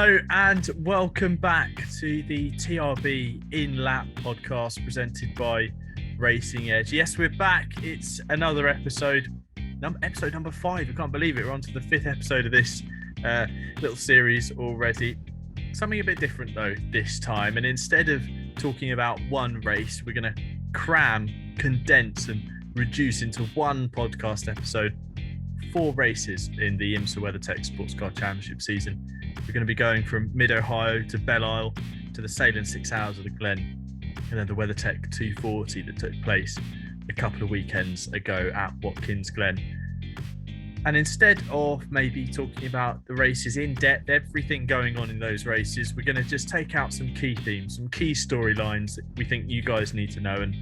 Hello and welcome back to the TRB In-Lap podcast presented by Racing Edge. Yes, we're back. It's another episode number 5. I can't believe it. We're on to the 5th episode of this little series already. Something a bit different though this time. And instead of talking about one race, we're going to cram, condense and reduce into one podcast episode 4 races in the IMSA WeatherTech Sports Car Championship season. We're going to be going from Mid-Ohio to Belle to the Sailing 6 Hours of the Glen, and then the WeatherTech 240 that took place a couple of weekends ago at Watkins Glen. And instead of maybe talking about the races in depth, everything going on in those races, we're going to just take out some key themes, some key storylines that we think you guys need to know, and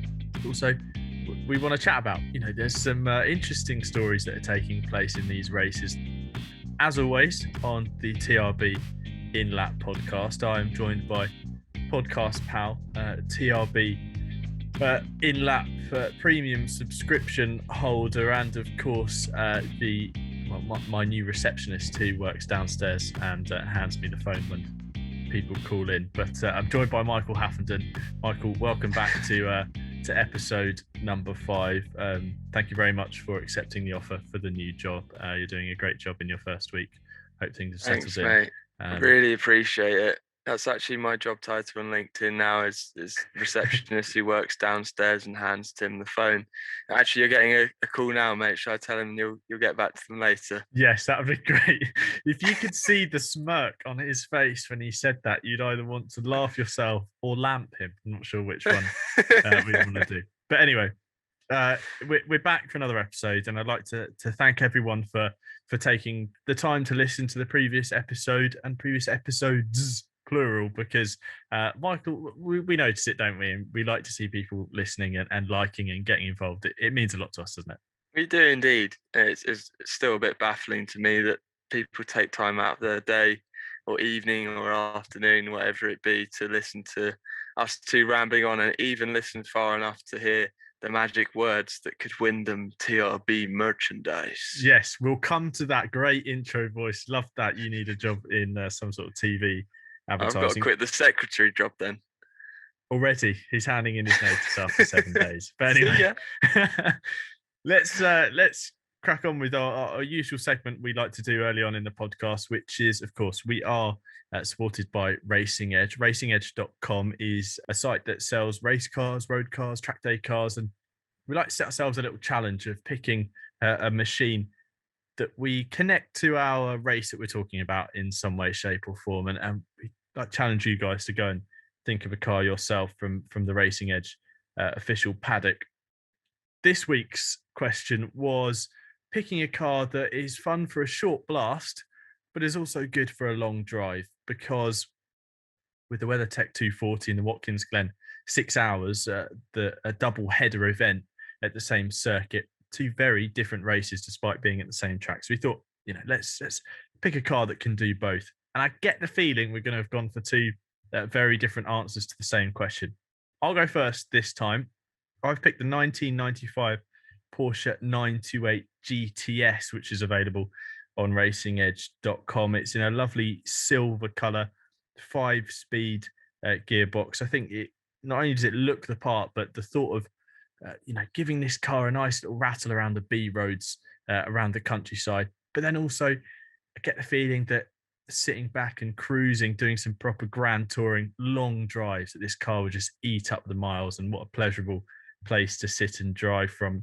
also we want to chat about. You know, there's some interesting stories that are taking place in these races. As always, on the TRB In-Lap podcast, I am joined by podcast pal, TRB In-Lap premium subscription holder, and of course, my new receptionist who works downstairs and hands me the phone when people call in. But I'm joined by Michael Haffenden. Michael, welcome back to episode number 5. Thank you very much for accepting the offer for the new job. You're doing a great job in your first week. Hope things have settled in. Thanks, mate. Really appreciate it. That's actually my job title on LinkedIn now is receptionist who works downstairs and hands Tim the phone. Actually, you're getting a call now, mate. Should I tell him you'll get back to them later? Yes, that would be great. If you could see the smirk on his face when he said that, you'd either want to laugh yourself or lamp him. I'm not sure which one we want to do. But anyway, we're back for another episode, and I'd like to thank everyone for taking the time to listen to the previous episode and previous episodes, plural, because Michael, we notice it, don't we? And we like to see people listening and liking and getting involved. It means a lot to us, doesn't it? We do indeed. It's still a bit baffling to me that people take time out of their day or evening or afternoon, whatever it be, to listen to us two rambling on, and even listen far enough to hear the magic words that could win them TRB merchandise. Yes, we'll come to that. Great intro voice. Love that. You need a job in some sort of TV advertising. I've got to quit the secretary job then. Already, he's handing in his notice after 7 days. But anyway, let's crack on with our usual segment we like to do early on in the podcast, which is, of course, we are supported by Racing Edge. RacingEdge.com is a site that sells race cars, road cars, track day cars, and we like to set ourselves a little challenge of picking a machine that we connect to our race that we're talking about in some way, shape, or form, and we like challenge you guys to go and think of a car yourself from the Racing Edge official paddock. This week's question was picking a car that is fun for a short blast, but is also good for a long drive, because with the WeatherTech 240 and the Watkins Glen 6 hours, a double header event at the same circuit, 2 very different races despite being at the same track. So we thought, let's pick a car that can do both. And I get the feeling we're going to have gone for 2 very different answers to the same question. I'll go first this time. I've picked the 1995 Porsche 928 GTS, which is available on racingedge.com. It's in a lovely silver color, 5-speed gearbox. I think it not only does it look the part, but the thought of giving this car a nice little rattle around the B roads around the countryside, but then also I get the feeling that sitting back and cruising, doing some proper grand touring, long drives, that this car would just eat up the miles, and what a pleasurable place to sit and drive from.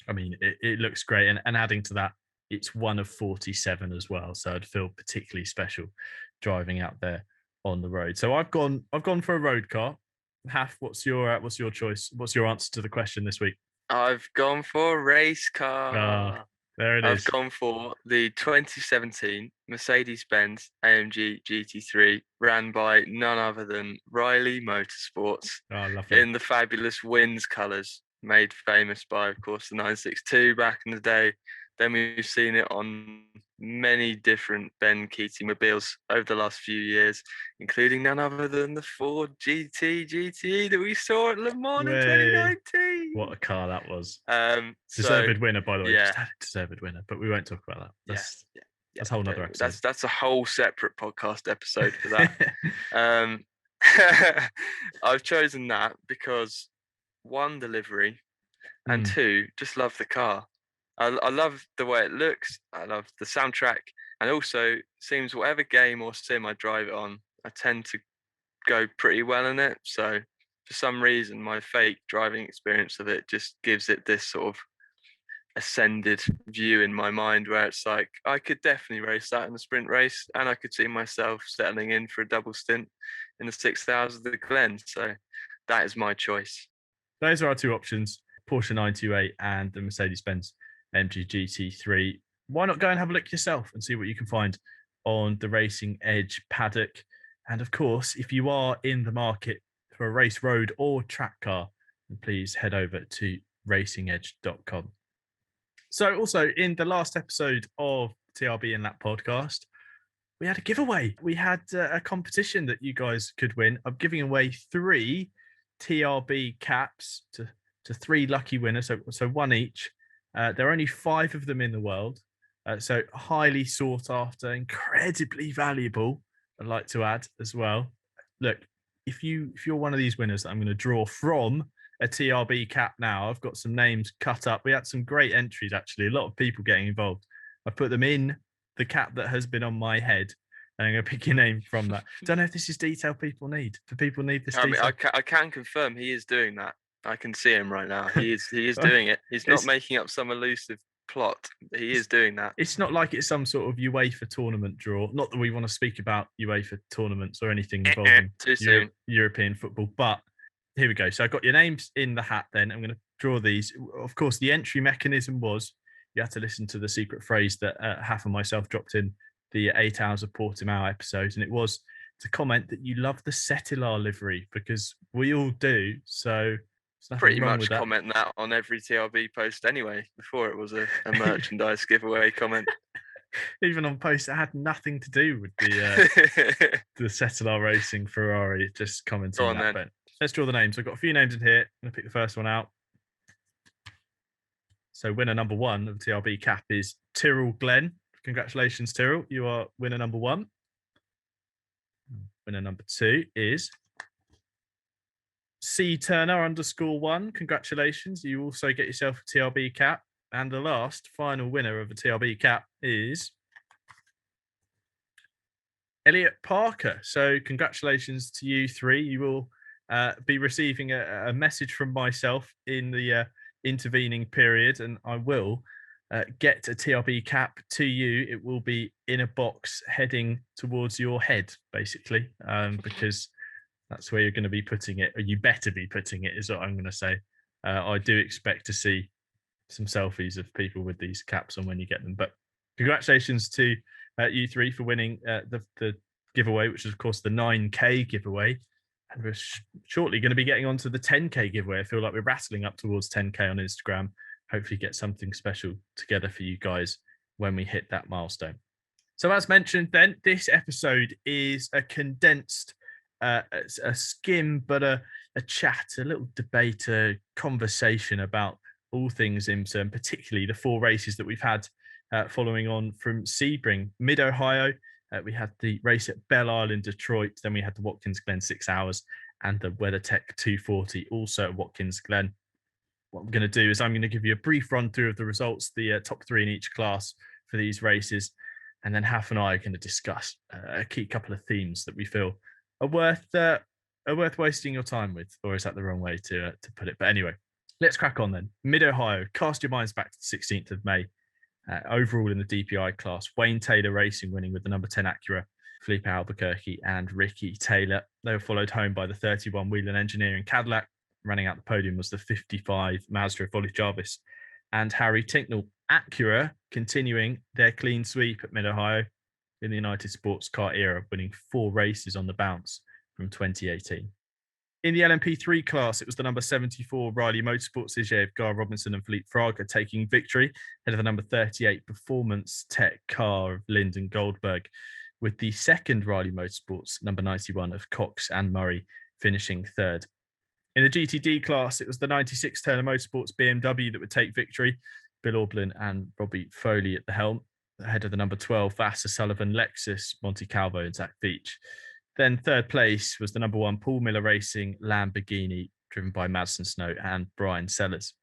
I mean, it looks great, and adding to that, it's one of 47 as well, so I'd feel particularly special driving out there on the road. So I've gone for a road car. Haf, what's your choice? What's your answer to the question this week? I've gone for a race car. There it is. I've gone for the 2017 Mercedes-Benz AMG GT3, ran by none other than Riley Motorsports, in the fabulous Wins colours, made famous by, of course, the 962 back in the day. Then we've seen it on many different Ben Keating mobiles over the last few years, including none other than the Ford GTE that we saw at Le Mans in 2019. What a car that was. Deserved winner, by the way. Yeah. Just had a deserved winner, but we won't talk about that. That's a whole nother episode. That's a whole separate podcast episode for that. I've chosen that because one, delivery, and two, just love the car. I love the way it looks. I love the soundtrack, and also seems whatever game or sim I drive it on, I tend to go pretty well in it. So for some reason, my fake driving experience of it just gives it this sort of ascended view in my mind where it's like I could definitely race that in a sprint race, and I could see myself settling in for a double stint in the 6 hours of the Glen. So that is my choice. Those are our two options, Porsche 928 and the Mercedes-Benz AMG GT3. Why not go and have a look yourself and see what you can find on the Racing Edge paddock? And of course, if you are in the market for a race road or track car, then please head over to racingedge.com. So also in the last episode of TRB In-Lap podcast, we had a giveaway. We had a competition that you guys could win. I'm giving away 3 TRB caps to 3 lucky winners, so one each. There are only 5 of them in the world, so highly sought after, incredibly valuable, I'd like to add as well. Look, if you're one of these winners that I'm going to draw from a TRB cap now, I've got some names cut up. We had some great entries, actually, a lot of people getting involved. I put them in the cap that has been on my head, and I'm going to pick your name from that. Don't know if this is detail people need. Do people need this detail? I can confirm he is doing that. I can see him right now. He is doing it. He's not making up some elusive plot. He is doing that. It's not like it's some sort of UEFA tournament draw. Not that we want to speak about UEFA tournaments or anything involving European football, but here we go. So I've got your names in the hat then. I'm going to draw these. Of course, the entry mechanism was you had to listen to the secret phrase that Haff and myself dropped in the 8 Hours of Portimao episode, and it was to comment that you love the Cetilar livery, because we all do. So pretty much comment that on every TRB post anyway, before it was a merchandise giveaway comment. Even on posts that had nothing to do with the Cetilar Racing Ferrari, just commenting on that. But let's draw the names. I've got a few names in here. I'm going to pick the first one out. So winner number 1 of the TRB cap is Tyrrell Glen. Congratulations, Tyrrell. You are winner number 1. Winner number 2 is C Turner _1. Congratulations. You also get yourself a TRB cap. And the last final winner of a TRB cap is Elliot Parker. So congratulations to you 3. You will be receiving a message from myself in the intervening period, and I will get a TRB cap to you. It will be in a box heading towards your head, basically, because that's where you're going to be putting it, or you better be putting it, is what I'm going to say. I do expect to see some selfies of people with these caps on when you get them. But congratulations to you 3 for winning the giveaway, which is, of course, the 9K giveaway. And we're shortly going to be getting on to the 10K giveaway. I feel like we're rattling up towards 10K on Instagram. Hopefully get something special together for you guys when we hit that milestone. So as mentioned then, this episode is a condensed, a skim, but a chat, a little debate, a conversation about all things IMSA, and particularly the 4 races that we've had following on from Sebring. Mid-Ohio, we had the race at Belle Isle, Detroit. Then we had the Watkins Glen 6 hours and the WeatherTech 240 also at Watkins Glen. What I'm going to do is I'm going to give you a brief run through of the results, the top 3 in each class for these races. And then Haff and I are going to discuss a key couple of themes that we feel are worth wasting your time with, or is that the wrong way to put it? But anyway, let's crack on then. Mid-Ohio, cast your minds back to the 16th of May. Overall in the DPI class, Wayne Taylor Racing winning with the number 10 Acura, Felipe Albuquerque and Ricky Taylor. They were followed home by the 31 Whelen Engineering Cadillac. Running out the podium was the 55 Mazda of Ollie Jarvis and Harry Tinknell. Acura continuing their clean sweep at Mid-Ohio in the United Sports Car era, winning 4 races on the bounce from 2018. In the LMP3 class, it was the number 74 Riley Motorsports Ige of Gar Robinson and Philippe Fraga taking victory ahead of the number 38 Performance Tech car of Lyndon Goldberg, with the second Riley Motorsports number 91 of Cox and Murray finishing 3rd. In the GTD class, it was the 96 Turner Motorsports BMW that would take victory, Bill Aublin and Robbie Foley at the helm. ahead of the number 12, Vassar Sullivan, Lexus, Monte Calvo, and Zach Veach. Then third place was the number 1 Paul Miller Racing Lamborghini, driven by Madsen Snow and Brian Sellers.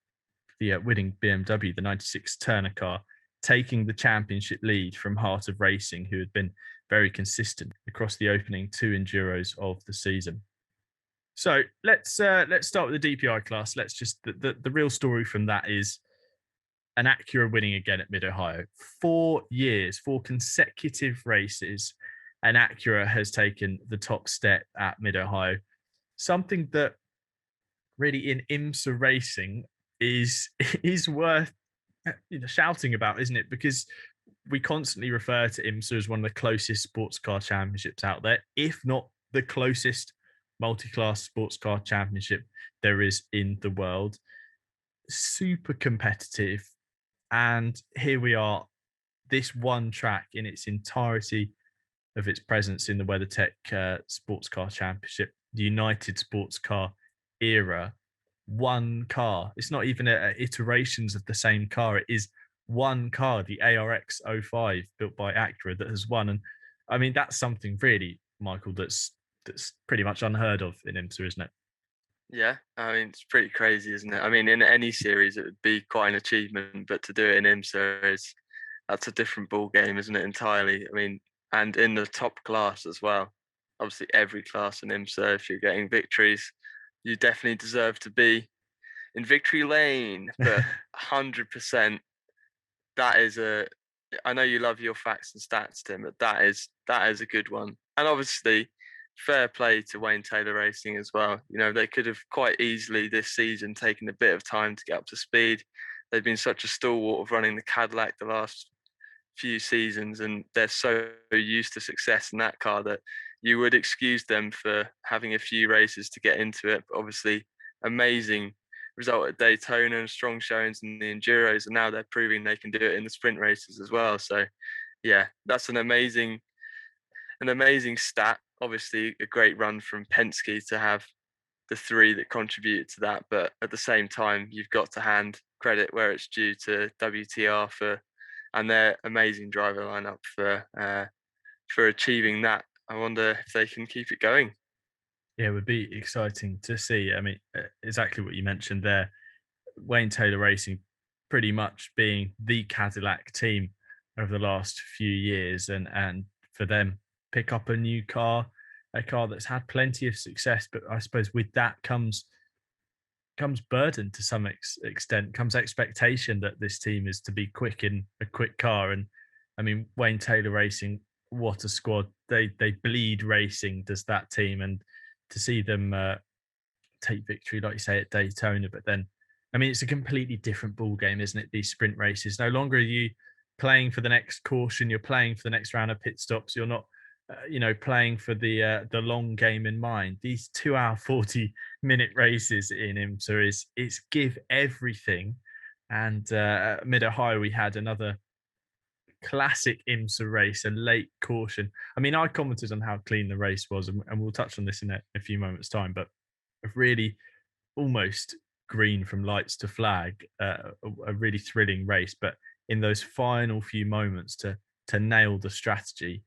The winning BMW, the 96 Turner car, taking the championship lead from Heart of Racing, who had been very consistent across the opening 2 Enduros of the season. So let's start with the DPI class. Let's just the real story from that is an Acura winning again at Mid-Ohio. 4 years, 4 consecutive races, and Acura has taken the top step at Mid-Ohio. Something that really in IMSA racing is worth shouting about, isn't it? Because we constantly refer to IMSA as one of the closest sports car championships out there, if not the closest multi-class sports car championship there is in the world. Super competitive. And here we are, this one track in its entirety of its presence in the WeatherTech Sports Car Championship, the United Sports Car era. One car. It's not even iterations of the same car. It is one car, the ARX 05, built by Acura, that has won. And I mean, that's something really, Michael, that's pretty much unheard of in IMSA, isn't it? Yeah, I mean, it's pretty crazy, isn't it? I mean, in any series, it would be quite an achievement, but to do it in IMSA that's a different ball game, isn't it? Entirely. I mean, and in the top class as well. Obviously, every class in IMSA, if you're getting victories, you definitely deserve to be in victory lane. But 100%, that is a. I know you love your facts and stats, Tim, but that is a good one. And obviously, fair play to Wayne Taylor Racing as well. You know, they could have quite easily this season taken a bit of time to get up to speed. They've been such a stalwart of running the Cadillac the last few seasons, and they're so used to success in that car that you would excuse them for having a few races to get into it. But obviously, amazing result at Daytona and strong showings in the Enduros, and now they're proving they can do it in the sprint races as well. So, yeah, that's an amazing stat. Obviously, a great run from Penske to have the 3 that contributed to that. But at the same time, you've got to hand credit where it's due to WTR and their amazing driver lineup for achieving that. I wonder if they can keep it going. Yeah, it would be exciting to see. I mean, exactly what you mentioned there. Wayne Taylor Racing pretty much being the Cadillac team over the last few years, and for them pick up a new car, a car that's had plenty of success, but I suppose with that comes burden to some extent, comes expectation that this team is to be quick in a quick car. And I mean, Wayne Taylor Racing, what a squad. They bleed racing, does that team. And to see them take victory, like you say, at Daytona, but then, I mean, it's a completely different ball game, isn't it? These sprint races. No longer are you playing for the next caution. You're playing for the next round of pit stops. You're not, playing for the long game in mind. These 2 hour 40-minute races in IMSA it's give everything. And at Mid-Ohio, we had another classic IMSA race, a late caution. I mean, I commented on how clean the race was, and we'll touch on this in a few moments' time, but really almost green from lights to flag, a really thrilling race. But in those final few moments to nail the strategy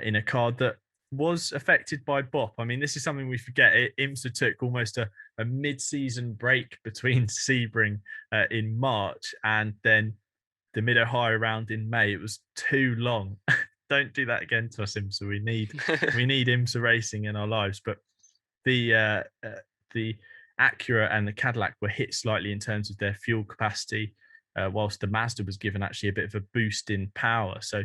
in a car that was affected by BOP. I mean, this is something we forget. IMSA took almost a mid-season break between Sebring in March and then the Mid-Ohio round in May. It was too long. Don't do that again to us, IMSA. We need IMSA racing in our lives. But the Acura and the Cadillac were hit slightly in terms of their fuel capacity, whilst the Mazda was given actually a bit of a boost in power. So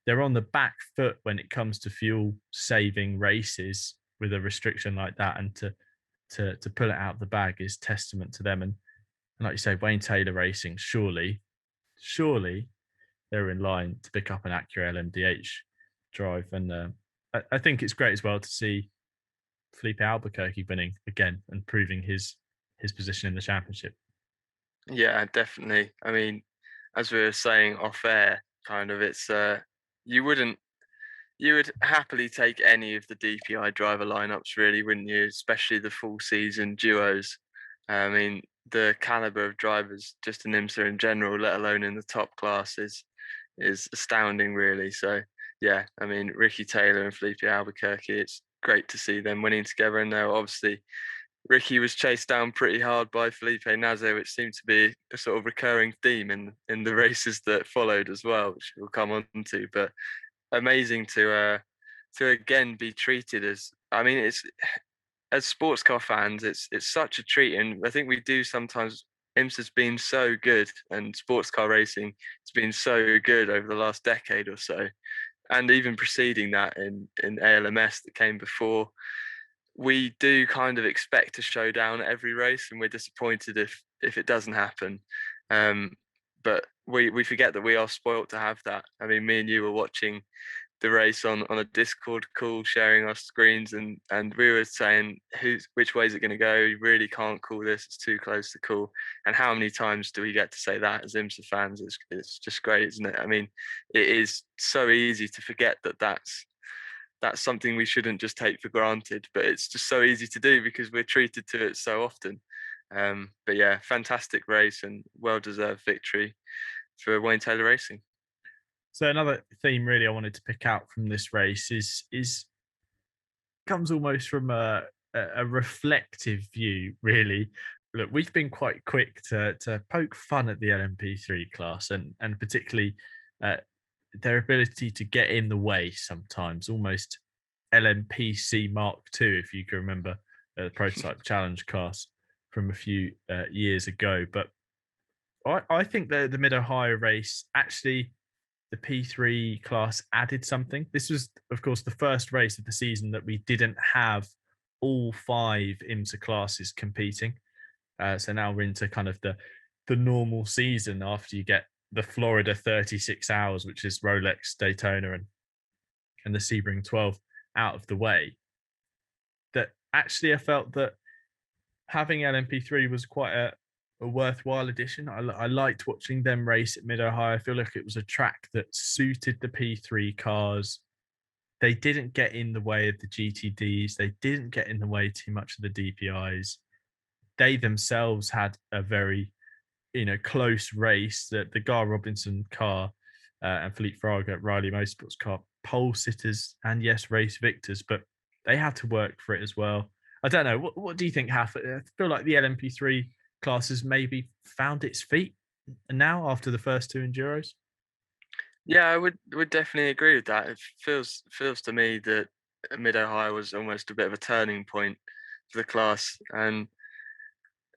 they're on the back foot when it comes to fuel saving races with a restriction like that, and to pull it out of the bag is testament to them. And like you say, Wayne Taylor Racing, surely they're in line to pick up an Acura LMDH drive. And I think it's great as well to see Felipe Albuquerque winning again and proving his position in the championship. Yeah, definitely. I mean, as we were saying off air, kind of, it's you would happily take any of the DPI driver lineups, really, wouldn't you? Especially the full season duos. I mean, the caliber of drivers just in IMSA in general, let alone in the top classes, is astounding, really. So yeah, I mean, Ricky Taylor and Felipe Albuquerque, it's great to see them winning together. And now obviously Ricky was chased down pretty hard by Felipe Nasr, which seemed to be a sort of recurring theme in the races that followed as well, which we'll come on to. But amazing to again be treated as, I mean, it's, as sports car fans, it's such a treat, and I think we do sometimes. IMSA's been so good, and sports car racing has been so good over the last decade or so, and even preceding that in ALMS that came before. We do kind of expect a showdown at every race, and we're disappointed if it doesn't happen. But we forget that we are spoilt to have that. I mean, me and you were watching the race on a Discord call, sharing our screens, and we were saying which way is it going to go? You really can't call this; it's too close to call. And how many times do we get to say that as IMSA fans? It's just great, isn't it? I mean, it is so easy to forget that that's something we shouldn't just take for granted, but it's just so easy to do because we're treated to it so often. But yeah, fantastic race and well-deserved victory for Wayne Taylor Racing. So another theme really I wanted to pick out from this race is comes almost from a reflective view, really. Look, we've been quite quick to poke fun at the LMP3 class and particularly their ability to get in the way sometimes, almost LMPC Mark II, if you can remember the prototype challenge class from a few years ago. But I think the Mid-Ohio race, actually, the P3 class added something. This was, of course, the first race of the season that we didn't have all 5 IMSA classes competing. So now we're into kind of the normal season after you get the Florida 36 hours, which is Rolex, Daytona, and the Sebring 12 out of the way. That actually I felt that having LMP3 was quite a worthwhile addition. I liked watching them race at Mid-Ohio. I feel like it was a track that suited the P3 cars. They didn't get in the way of the GTDs. They didn't get in the way too much of the DPIs. They themselves had a very, close race. The Gar Robinson car and Felipe Fraga Riley Motorsports car, pole sitters and yes, race victors, but they had to work for it as well. I don't know. What do you think, Haff? I feel like the LMP3 class has maybe found its feet now after the first 2 Enduros. Yeah, I would definitely agree with that. It feels to me that Mid-Ohio was almost a bit of a turning point for the class. And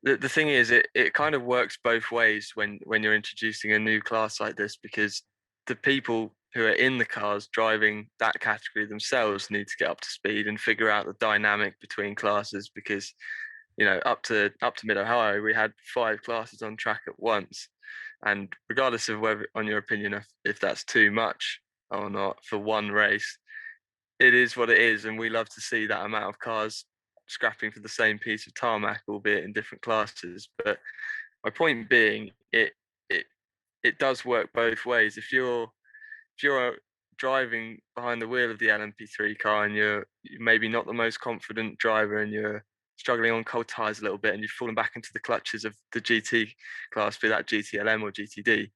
the thing is, it kind of works both ways when you're introducing a new class like this, because the people who are in the cars driving that category themselves need to get up to speed and figure out the dynamic between classes, because up to Mid-Ohio we had 5 classes on track at once, and regardless of whether, on your opinion, if that's too much or not for one race, it is what it is, and we love to see that amount of cars scrapping for the same piece of tarmac, albeit in different classes. But my point being, it does work both ways. If you're driving behind the wheel of the LMP3 car and you're maybe not the most confident driver and you're struggling on cold tires a little bit and you've fallen back into the clutches of the GT class, be that GTLM or GTD,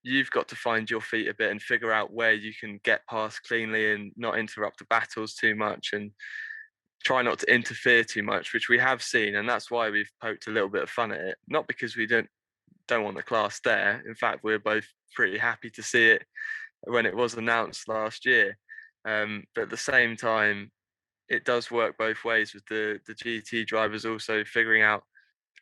you've got to find your feet a bit and figure out where you can get past cleanly and not interrupt the battles too much and try not to interfere too much, which we have seen, and that's why we've poked a little bit of fun at it. Not because we don't want the class there. In fact, we're both pretty happy to see it when it was announced last year. But at the same time, it does work both ways with the GT drivers also figuring out,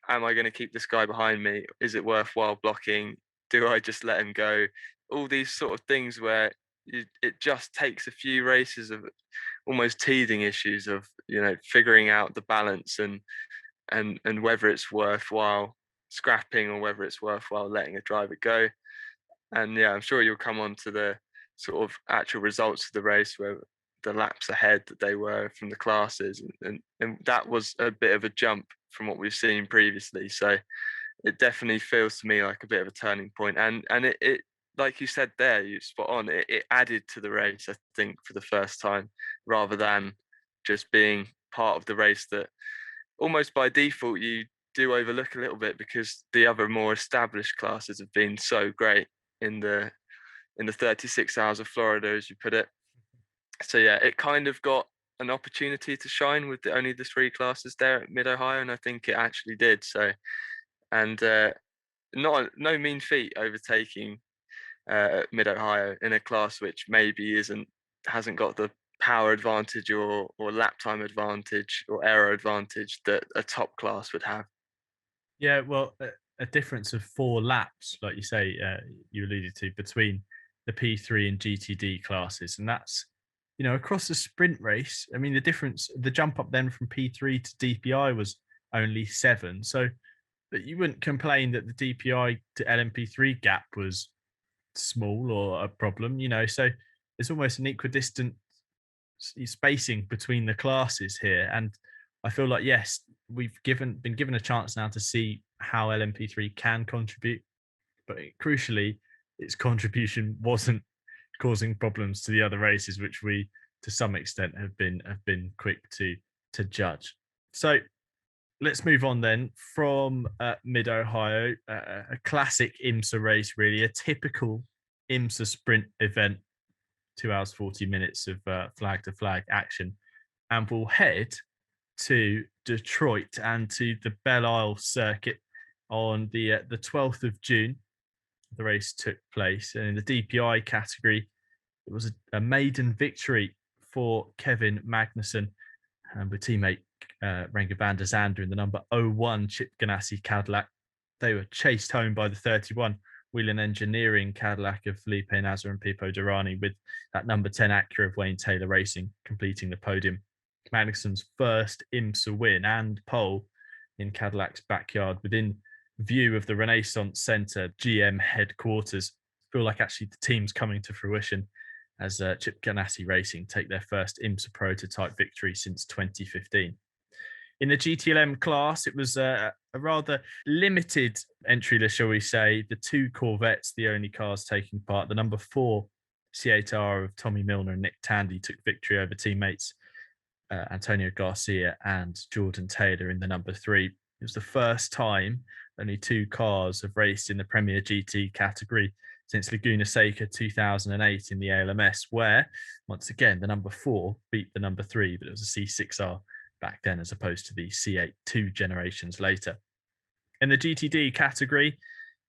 am I going to keep this guy behind me? Is it worthwhile blocking? Do I just let him go? All these sort of things where it just takes a few races of almost teething issues of figuring out the balance and whether it's worthwhile scrapping or whether it's worthwhile letting a driver go. And yeah, I'm sure you'll come on to the sort of actual results of the race where the laps ahead that they were from the classes, and that was a bit of a jump from what we've seen previously. So it definitely feels to me like a bit of a turning point, and it like you said there, you spot on, it added to the race, I think, for the first time, rather than just being part of the race that almost by default you do overlook a little bit, because the other more established classes have been so great in the in the 36 hours of Florida, as you put it. So yeah, it kind of got an opportunity to shine with only the 3 classes there at Mid-Ohio, and I think it actually did. So, and no mean feat overtaking Mid-Ohio in a class which maybe hasn't got the power advantage or lap time advantage or aero advantage that a top class would have. Yeah, well, a difference of 4 laps, like you say, you alluded to, between the P3 and GTD classes, and that's, across the sprint race. I mean, the jump up then from P3 to DPI was only 7, so but you wouldn't complain that the DPI to LMP3 gap was small or a problem, So it's almost an equidistant spacing between the classes here, and I feel like, yes, we've been given a chance now to see how LMP3 can contribute, but crucially, its contribution wasn't causing problems to the other races, which we to some extent have been quick to judge. So let's move on then from Mid-Ohio, a classic IMSA race, really, a typical IMSA sprint event, 2 hours, 40 minutes of flag to flag action. And we'll head to Detroit and to the Belle circuit on the 12th of June. The race took place, and in the DPI category, it was a maiden victory for Kevin Magnussen and with teammate Renger van der Zande in the number 01 Chip Ganassi Cadillac. They were chased home by the 31 Whelen Engineering Cadillac of Felipe Nasr and Pipo Derani, with that number 10 Acura of Wayne Taylor Racing completing the podium. Magnussen's first IMSA win and pole in Cadillac's backyard within view of the Renaissance Centre GM headquarters. I feel like actually the team's coming to fruition as Chip Ganassi Racing take their first IMSA prototype victory since 2015. In the GTLM class, it was a rather limited entry list, shall we say. The 2 Corvettes, the only cars taking part. The number 4 C8R of Tommy Milner and Nick Tandy took victory over teammates Antonio Garcia and Jordan Taylor in the number 3. It was the first time only 2 cars have raced in the Premier GT category since Laguna Seca 2008 in the ALMS, where, once again, the number 4 beat the number 3, but it was a C6R back then as opposed to the C8 2 generations later. In the GTD category,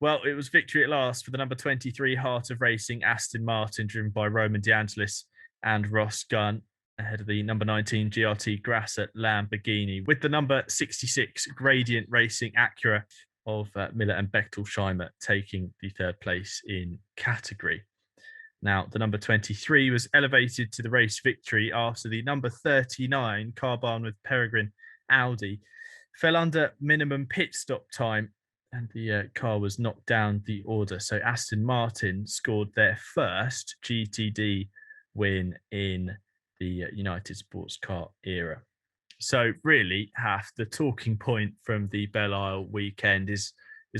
well, it was victory at last for the number 23 Heart of Racing Aston Martin, driven by Roman DeAngelis and Ross Gunn, ahead of the number 19 GRT Grasser Lamborghini, with the number 66 Gradient Racing Acura of Miller and Bechtelsheimer taking the 3rd place in category. Now, the number 23 was elevated to the race victory after the number 39 Carbahn with Peregrine Audi fell under minimum pit stop time, and the car was knocked down the order. So Aston Martin scored their first GTD win in the United Sports Car era. So really, the talking point from the Belle Isle weekend is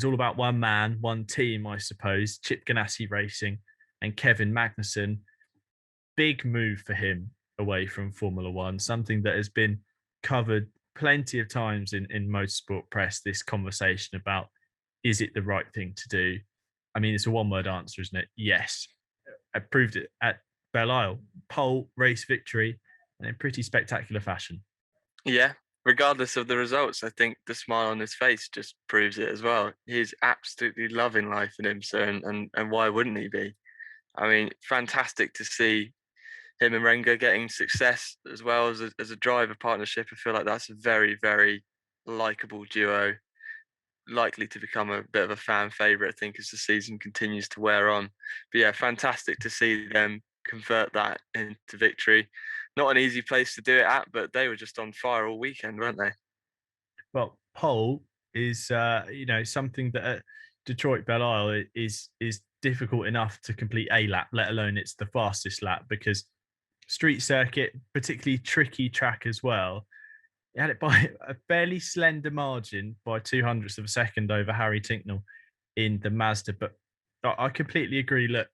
all about one man, one team, I suppose. Chip Ganassi Racing and Kevin Magnussen. Big move for him away from Formula One, something that has been covered plenty of times in motorsport press, this conversation about, is it the right thing to do? I mean, it's a one-word answer, isn't it? Yes. I proved it at Belle Isle. Pole, race victory, and in pretty spectacular fashion. Yeah, regardless of the results, I think the smile on his face just proves it as well. He's absolutely loving life in IMSA, and why wouldn't he be? I mean, fantastic to see him and Renger getting success as well as a driver partnership. I feel like that's a very, very likable duo, likely to become a bit of a fan favourite, I think, as the season continues to wear on. But yeah, fantastic to see them convert that into victory. Not an easy place to do it at, but they were just on fire all weekend, weren't they? Well, pole is something that at Detroit Belle Isle is difficult enough to complete a lap, let alone it's the fastest lap, because street circuit, particularly tricky track as well. He had it by a fairly slender margin, by 0.02 of a second over Harry Tinknell in the Mazda. But I completely agree. Look,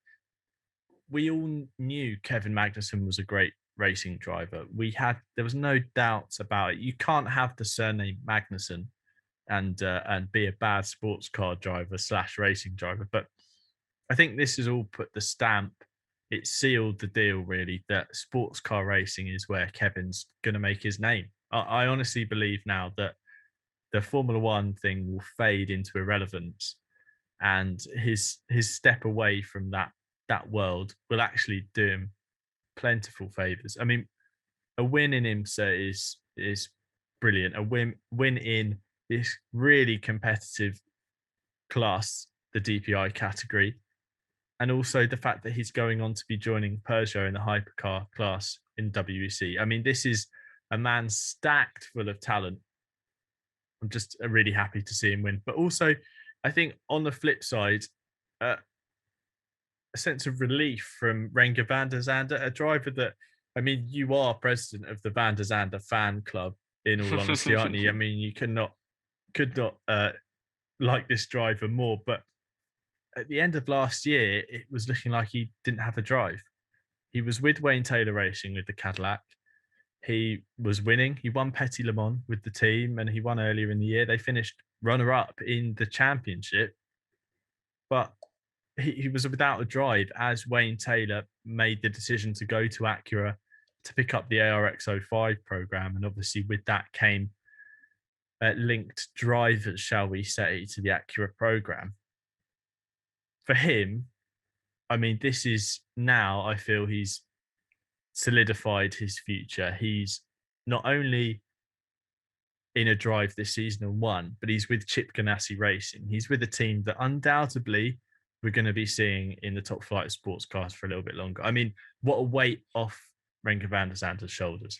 we all knew Kevin Magnussen was a great racing driver. There was no doubts about it. You can't have the surname Magnussen and be a bad sports car driver / racing driver. But I think this has all put the stamp. It sealed the deal, really, that sports car racing is where Kevin's going to make his name. I honestly believe now that the Formula One thing will fade into irrelevance, and his step away from that world will actually do him plentiful favors. I mean, a win in IMSA is brilliant. A win in this really competitive class, the DPI category, and also the fact that he's going on to be joining Peugeot in the hypercar class in WEC. I mean, this is a man stacked full of talent. I'm just really happy to see him win. But also, I think on the flip side, a sense of relief from Renger van der Zande, a driver that, I mean, you are president of the Van der Zande fan club, in all honesty, aren't you? I mean, you could not like this driver more. But at the end of last year, it was looking like he didn't have a drive. He was with Wayne Taylor Racing with the Cadillac. He was winning. He won Petit Le Mans with the team, and he won earlier in the year. They finished runner-up in the championship, but he was without a drive as Wayne Taylor made the decision to go to Acura to pick up the ARX05 program. And obviously with that came linked drivers, shall we say, to the Acura program. For him, I mean, this is now, I feel he's solidified his future. He's not only in a drive this season and won, but he's with Chip Ganassi Racing. He's with a team that undoubtedly we're going to be seeing in the top flight of sports cars for a little bit longer. I mean, what a weight off Renger van der Zande's shoulders.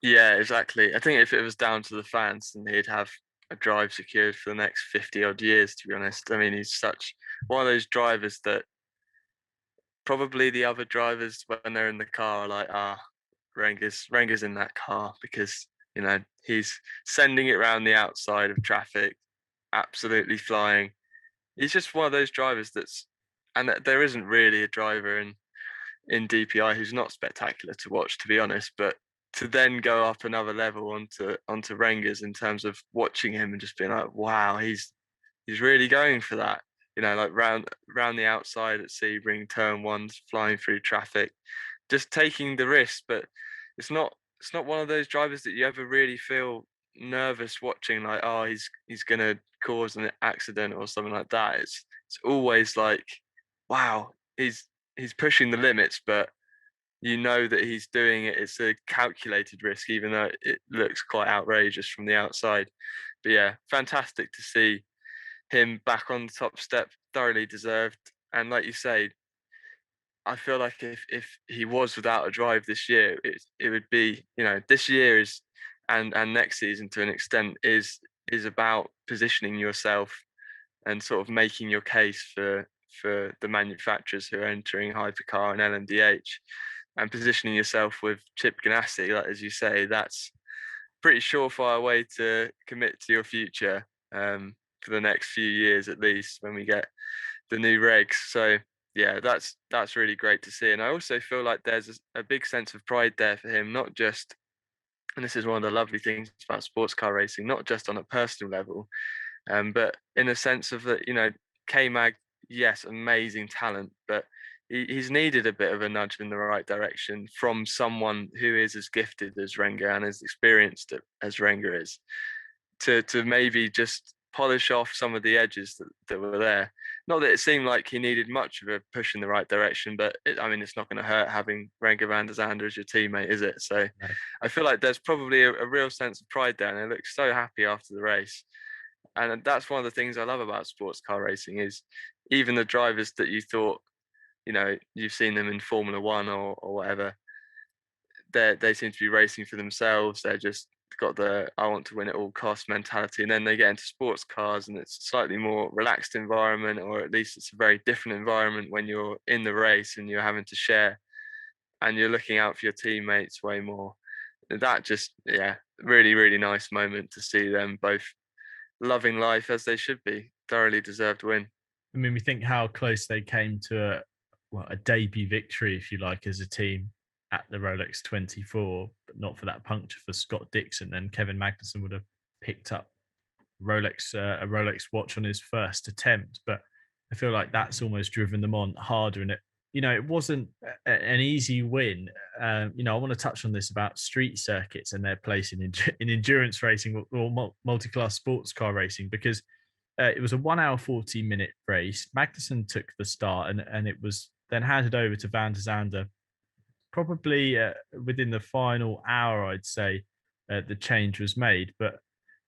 Yeah, exactly. I think if it was down to the fans, then he'd have a drive secured for the next 50 odd years, to be honest. I mean, he's such one of those drivers that probably the other drivers, when they're in the car, are like, Renger's in that car, because, you know, he's sending it around the outside of traffic, absolutely flying. He's just one of those drivers and there isn't really a driver in DPI who's not spectacular to watch, to be honest, but to then go up another level onto Renger's in terms of watching him and just being like, wow, he's really going for that. You know, like round the outside at Sebring, turn ones, flying through traffic, just taking the risk. But it's not one of those drivers that you ever really feel nervous watching, like, oh, he's gonna cause an accident or something like that. It's always like, wow, he's pushing the limits, but you know that he's doing it. It's a calculated risk, even though it looks quite outrageous from the outside. But yeah, fantastic to see him back on the top step, thoroughly deserved. And like you say, I feel like if he was without a drive this year, it would be, you know, this year is and next season to an extent is about positioning yourself and sort of making your case for the manufacturers who are entering hypercar and LMDH, and positioning yourself with Chip Ganassi, like as you say, that's pretty surefire way to commit to your future for the next few years at least, when we get the new regs. So yeah, that's really great to see. And I also feel like there's a big sense of pride there for him, not just, and this is one of the lovely things about sports car racing, not just on a personal level, but in a sense of that, you know, K-Mag, yes, amazing talent, but he's needed a bit of a nudge in the right direction from someone who is as gifted as Renger and as experienced as Renger is, to maybe just polish off some of the edges that were there. Not that it seemed like he needed much of a push in the right direction, but I mean, it's not going to hurt having Renger van der Zande as your teammate, is it? So no. I feel like there's probably a real sense of pride there, and he looked so happy after the race. And that's one of the things I love about sports car racing, is even the drivers that you thought, you know, you've seen them in Formula One or whatever, they seem to be racing for themselves. They're just got the I want to win at all costs mentality, and then they get into sports cars and it's a slightly more relaxed environment, or at least it's a very different environment when you're in the race and you're having to share and you're looking out for your teammates way more. That just, yeah, really, really nice moment to see them both loving life as they should be. Thoroughly deserved win. I mean, we think how close they came to a debut victory, if you like, as a team at the Rolex 24, but not for that puncture for Scott Dixon. Then Kevin Magnussen would have picked up a Rolex watch on his first attempt. But I feel like that's almost driven them on harder. And it wasn't an easy win. I want to touch on this about street circuits and their place in endurance racing or multi-class sports car racing, because it was a 1 hour 40-minute race. Magnussen took the start, and it was then handed over to Van der Zande. Probably within the final hour, I'd say the change was made. But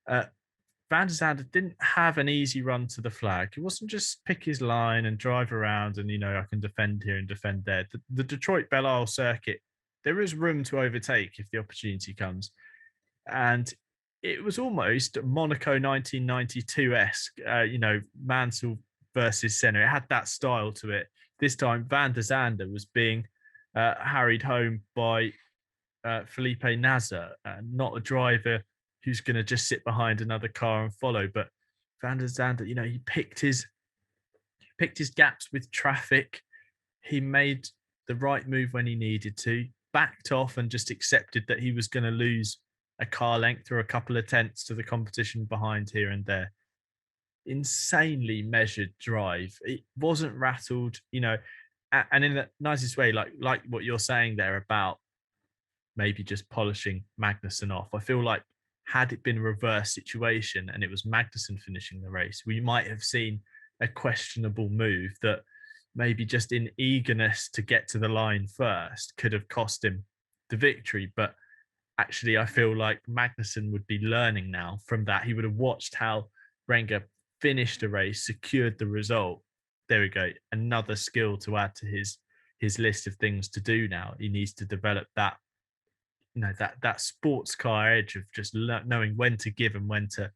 Van der Zande didn't have an easy run to the flag. It wasn't just pick his line and drive around and, I can defend here and defend there. The Detroit Belle Isle circuit, there is room to overtake if the opportunity comes. And it was almost Monaco 1992-esque, Mansell versus Senna. It had that style to it. This time, Van der Zande was being harried home by Felipe Nasr, not a driver who's going to just sit behind another car and follow. But Van der Zande, he picked his gaps with traffic. He made the right move when he needed to, backed off and just accepted that he was going to lose a car length or a couple of tenths to the competition behind here and there. Insanely measured drive. It wasn't rattled, and in the nicest way, like what you're saying there about maybe just polishing Magnussen off. I feel like had it been a reverse situation and it was Magnussen finishing the race, we might have seen a questionable move that maybe just in eagerness to get to the line first could have cost him the victory. But actually, I feel like Magnussen would be learning now from that. He would have watched how Renger finished the race, secured the result. There we go. Another skill to add to his list of things to do now. He needs to develop that, that sports car edge of just knowing when to give and when to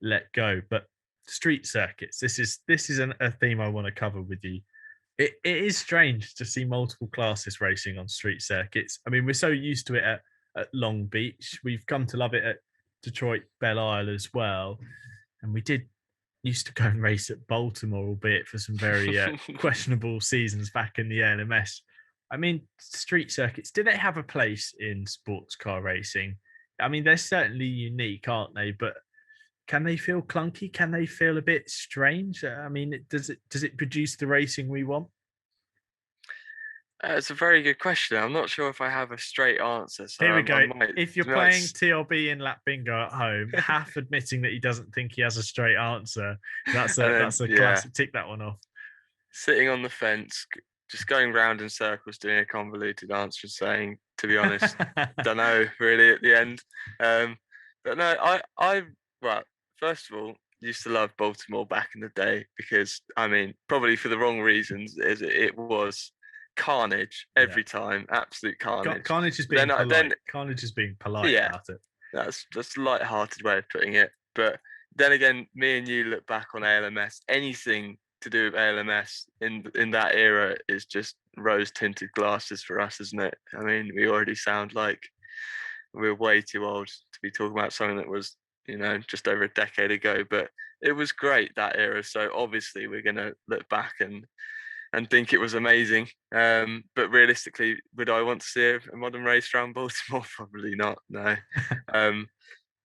let go. But street circuits, this is a theme I want to cover with you. It is strange to see multiple classes racing on street circuits. I mean, we're so used to it at Long Beach. We've come to love it at Detroit Belle Isle as well. And we used to go and race at Baltimore, albeit for some very questionable seasons back in the LMS. I mean, street circuits, do they have a place in sports car racing? I mean, they're certainly unique, aren't they? But can they feel clunky? Can they feel a bit strange? I mean, does it produce the racing we want? It's a very good question. I'm not sure if I have a straight answer. So here we go. If you're playing TRB In-Lap bingo at home, half admitting that he doesn't think he has a straight answer, that's a classic. Tick that one off. Sitting on the fence, just going round in circles, doing a convoluted answer, and saying, to be honest, don't know really at the end. But no, well, first of all, used to love Baltimore back in the day because, I mean, probably for the wrong reasons. It was carnage every time, absolute carnage. Carnage is being polite. Carnage is being polite about it. That's a light-hearted way of putting it. But then again, me and you look back on ALMS. Anything to do with ALMS in that era is just rose-tinted glasses for us, isn't it? I mean, we already sound like we're way too old to be talking about something that was, just over a decade ago. But it was great, that era. So obviously we're going to look back and think it was amazing. But realistically, would I want to see a modern race around Baltimore? Probably not, no.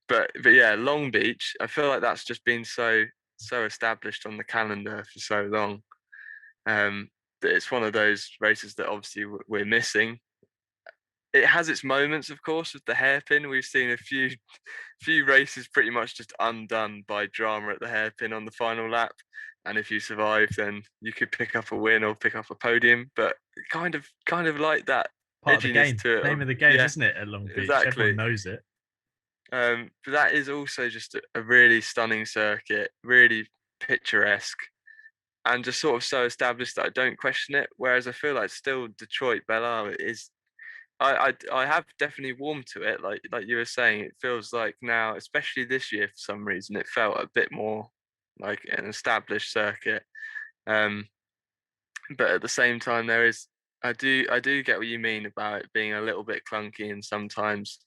But yeah, Long Beach, I feel like that's just been so established on the calendar for so long, that it's one of those races that obviously we're missing. It has its moments, of course, with the hairpin. We've seen a few races pretty much just undone by drama at the hairpin on the final lap. And if you survive, then you could pick up a win or pick up a podium. But kind of like that part of the game, to it. Name of the game, isn't it? At Long Beach, exactly. Everyone knows it. But that is also just a really stunning circuit, really picturesque, and just sort of so established that I don't question it. Whereas I feel like still Detroit Belle Isle is. I have definitely warmed to it, like you were saying. It feels like now, especially this year, for some reason, it felt a bit more like an established circuit. But at the same time, I do get what you mean about it being a little bit clunky, and sometimes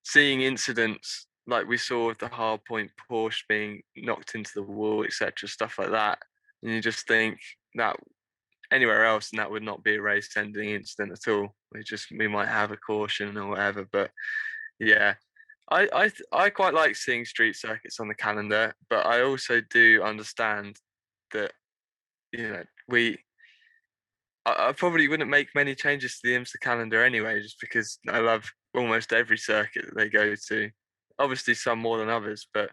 seeing incidents like we saw with the hardpoint Porsche being knocked into the wall, etc., stuff like that, and you just think that anywhere else, and that would not be a race-ending incident at all. We might have a caution or whatever. But yeah, I quite like seeing street circuits on the calendar, but I also do understand that I probably wouldn't make many changes to the IMSA calendar anyway, just because I love almost every circuit that they go to. Obviously, some more than others, but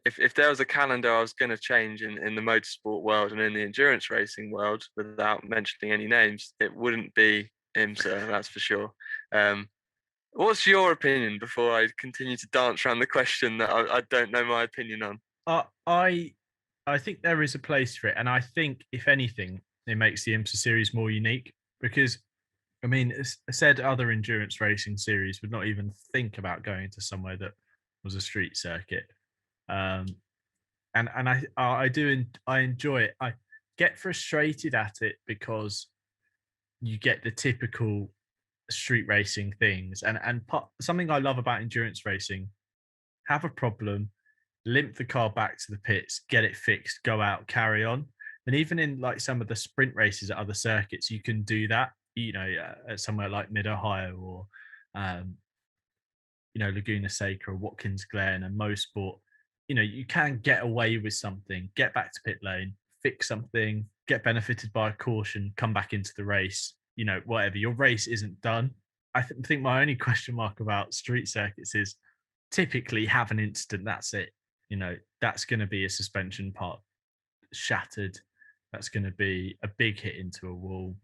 if there was a calendar I was going to change in the motorsport world and in the endurance racing world, without mentioning any names, it wouldn't be IMSA, that's for sure. What's your opinion before I continue to dance around the question that I don't know my opinion on? I think there is a place for it, and I think if anything, it makes the IMSA series more unique because, I mean, I said other endurance racing series would not even think about going to somewhere that was a street circuit. And I enjoy it. I get frustrated at it because you get the typical street racing things, and something I love about endurance racing: have a problem, limp the car back to the pits, get it fixed, go out, carry on. And even in like some of the sprint races at other circuits, you can do that. At somewhere like Mid Ohio or um, Laguna Seca or Watkins Glen and Mosport, you can get away with something, get back to pit lane, fix something, get benefited by a caution, come back into the race, whatever. Your race isn't done. I think my only question mark about street circuits is typically have an incident, that's it. That's going to be a suspension part shattered. That's going to be a big hit into a wall,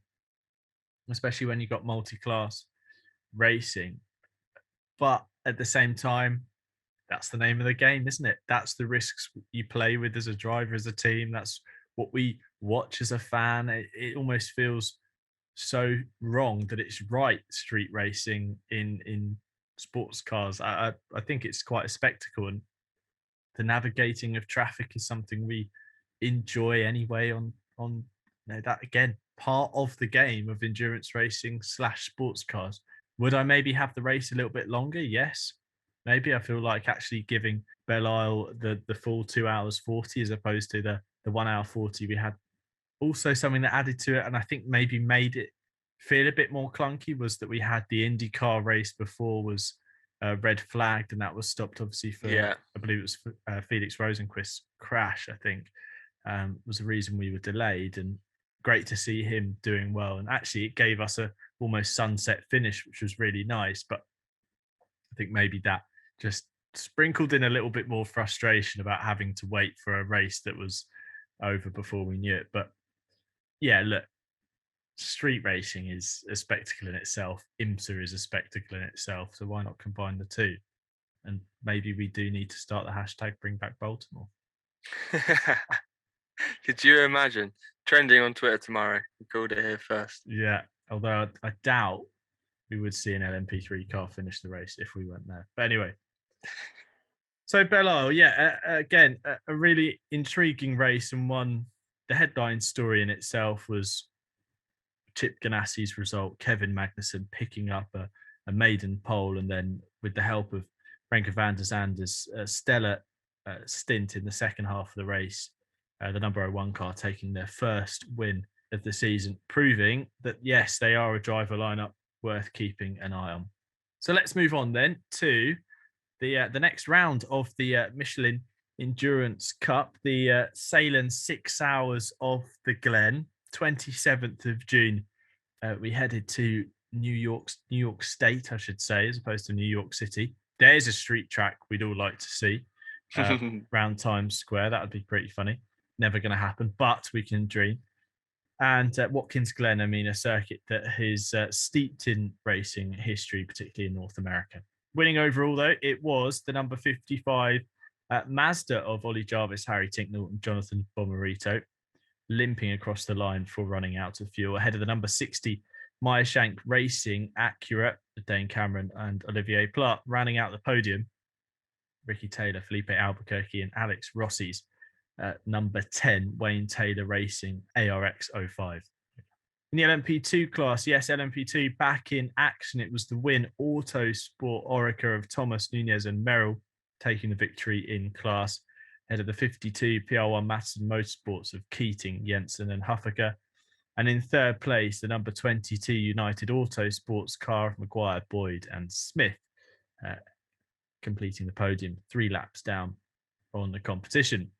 especially when you've got multi-class racing. But at the same time, that's the name of the game, isn't it? That's the risks you play with as a driver, as a team. That's what we watch as a fan. It almost feels so wrong that it's right, street racing in sports cars. I think it's quite a spectacle, and the navigating of traffic is something we enjoy anyway on that, again, part of the game of endurance racing / sports cars. Would I maybe have the race a little bit longer? Yes, maybe. I feel like actually giving Belle the full 2 hours 40 as opposed to the 1 hour 40 we had. Also, something that added to it, and I think maybe made it feel a bit more clunky, was that we had the IndyCar race before was red flagged, and that was stopped obviously for, I believe it was for, Felix Rosenquist's crash, I think, was the reason we were delayed. And great to see him doing well. And actually, it gave us a almost sunset finish, which was really nice. But I think maybe that just sprinkled in a little bit more frustration about having to wait for a race that was over before we knew it. But yeah, look, street racing is a spectacle in itself. IMSA is a spectacle in itself. So why not combine the two? And maybe we do need to start the hashtag Bring Back Baltimore. Could you imagine trending on Twitter tomorrow? We called it here first. Yeah, although I doubt we would see an LMP3 car finish the race if we went there. But anyway, so Belle, again, a really intriguing race, and one, the headline story in itself was Chip Ganassi's result, Kevin Magnussen picking up a maiden pole, and then with the help of Frank van der Zande's stellar stint in the second half of the race, the number 01 car taking their first win of the season, proving that, yes, they are a driver lineup worth keeping an eye on. So let's move on then to the next round of the Michelin Endurance Cup, the Salem 6 Hours of the Glen, 27th of June. We headed to New York State, I should say, as opposed to New York City. There's a street track we'd all like to see around Times Square. That would be pretty funny. Never going to happen, but we can dream. And Watkins Glen, I mean, a circuit that is steeped in racing history, particularly in North America. Winning overall, though, it was the number 55 Mazda of Ollie Jarvis, Harry Tinknell, and Jonathan Bomarito, limping across the line for running out of fuel, ahead of the number 60 Meyershank Racing Acura, Dane Cameron and Olivier Plat, rounding out the podium. Ricky Taylor, Felipe Albuquerque, and Alex Rossi's number 10 Wayne Taylor Racing ARX 05. In the LMP2 class, yes, LMP2 back in action. It was the Win Autosport Orica of Thomas, Nunez, and Merrill taking the victory in class, ahead of the 52 PR1 Matson Motorsports of Keating, Jensen, and Huffaker. And in third place, the number 22 United Autosports car of Maguire, Boyd, and Smith, completing the podium 3 laps down on the competition.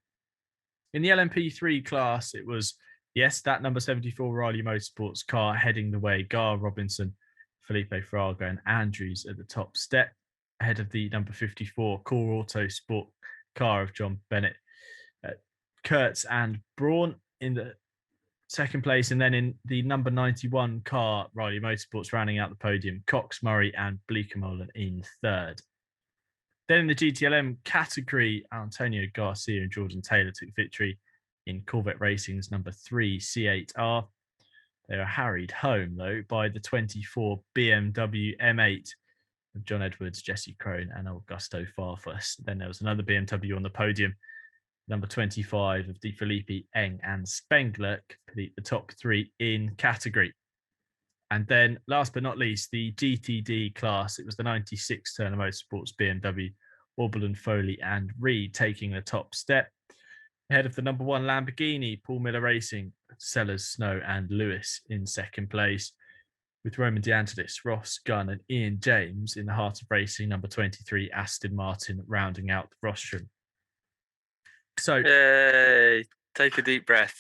In the LMP3 class, it was Yes, that number 74 Riley Motorsports car heading the way. Gar Robinson, Felipe Fraga, and Andrews at the top step, ahead of the number 54 Core Auto Sport car of John Bennett. Kurtz and Braun in the second place, and then in the number 91 car, Riley Motorsports rounding out the podium, Cox, Murray, and Bleekemolen in third. Then in the GTLM category, Antonio Garcia and Jordan Taylor took victory in Corvette Racing's number 3 C8R. They were harried home, though, by the 24 BMW M8 of John Edwards, Jesse Crone, and Augusto Farfus. Then there was another BMW on the podium, number 25 of De Filippi, Eng, and Spengler complete the top 3 in category. And then, last but not least, the GTD class. It was the 96 Turner Motorsports BMW, Orbelin, Foley, and Reed taking the top step. Ahead of the number 1 Lamborghini, Paul Miller Racing, Sellers, Snow, and Lewis in second place, with Roman DeAngelis, Ross Gunn, and Ian James in the heart of racing, number 23 Aston Martin rounding out the rostrum. So, yay, take a deep breath.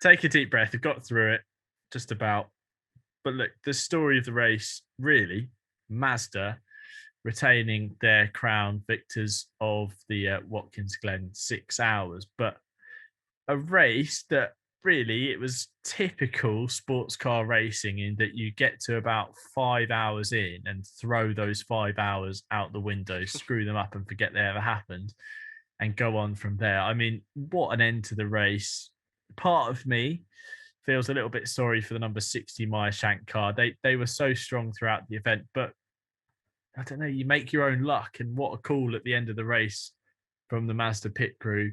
Take a deep breath. We've got through it, just about. But look, the story of the race, really, Mazda retaining their crown victors of the Watkins Glen 6 hours. But a race that really, it was typical sports car racing in that you get to about 5 hours in and throw those 5 hours out the window, screw them up and forget they ever happened, and go on from there. I mean, what an end to the race. Part of me feels a little bit sorry for the number 60 Meyer Shank car. They were so strong throughout the event, but I don't know, you make your own luck. And what a call at the end of the race from the Mazda pit crew,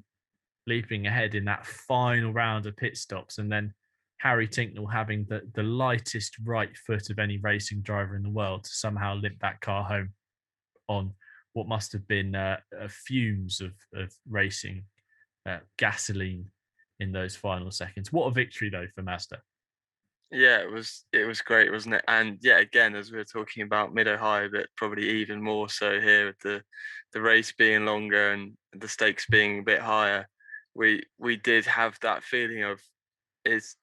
leaping ahead in that final round of pit stops. And then Harry Tinknell having the lightest right foot of any racing driver in the world to somehow limp that car home on what must have been fumes of racing gasoline in those final seconds. What a victory, though, for Mazda. Yeah, it was great, wasn't it? And yeah, again, as we were talking about Mid-Ohio, but probably even more so here with the race being longer and the stakes being a bit higher, we did have that feeling of is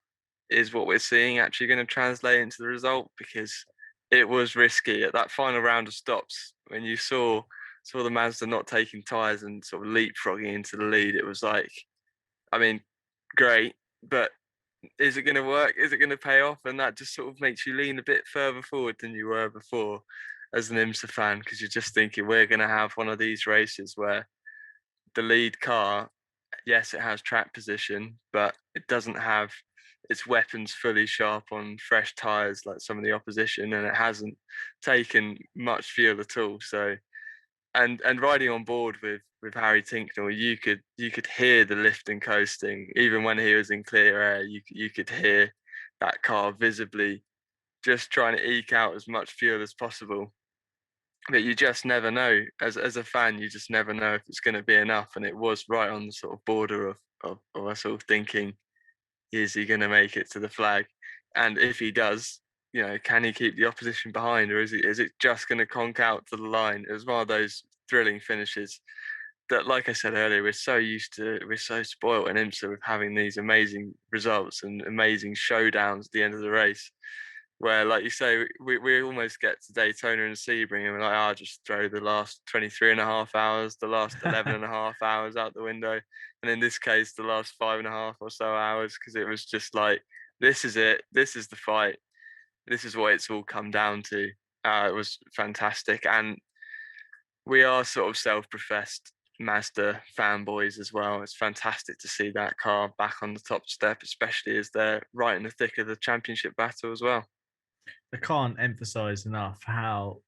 what we're seeing actually going to translate into the result? Because it was risky at that final round of stops when you saw the Mazda not taking tyres and sort of leapfrogging into the lead. It was like, I mean, great, but is it going to work? Is it going to pay off? And that just sort of makes you lean a bit further forward than you were before as an IMSA fan, because you're just thinking we're going to have one of these races where the lead car, yes, it has track position, but it doesn't have its weapons fully sharp on fresh tyres like some of the opposition, and it hasn't taken much fuel at all. So and riding on board with Harry Tinknell, you could hear the lift and coasting. Even when he was in clear air, you could hear that car visibly just trying to eke out as much fuel as possible. But you just never know. As a fan, you just never know if it's going to be enough. And it was right on the sort of border of us all thinking, is he going to make it to the flag? And if he does, can he keep the opposition behind, or is it just going to conk out to the line? It was one of those thrilling finishes that, like I said earlier, we're so spoiled in IMSA with having these amazing results and amazing showdowns at the end of the race, where, like you say, we almost get to Daytona and Sebring and we're like, I'll just throw the last 23 and a half hours, the last 11 and a half hours out the window. And in this case, the last 5.5 or so hours, because it was just like, this is it. This is the fight. This is what it's all come down to. It was fantastic. And we are sort of self-professed Mazda fanboys as well. It's fantastic to see that car back on the top step, especially as they're right in the thick of the championship battle as well. I can't emphasize enough how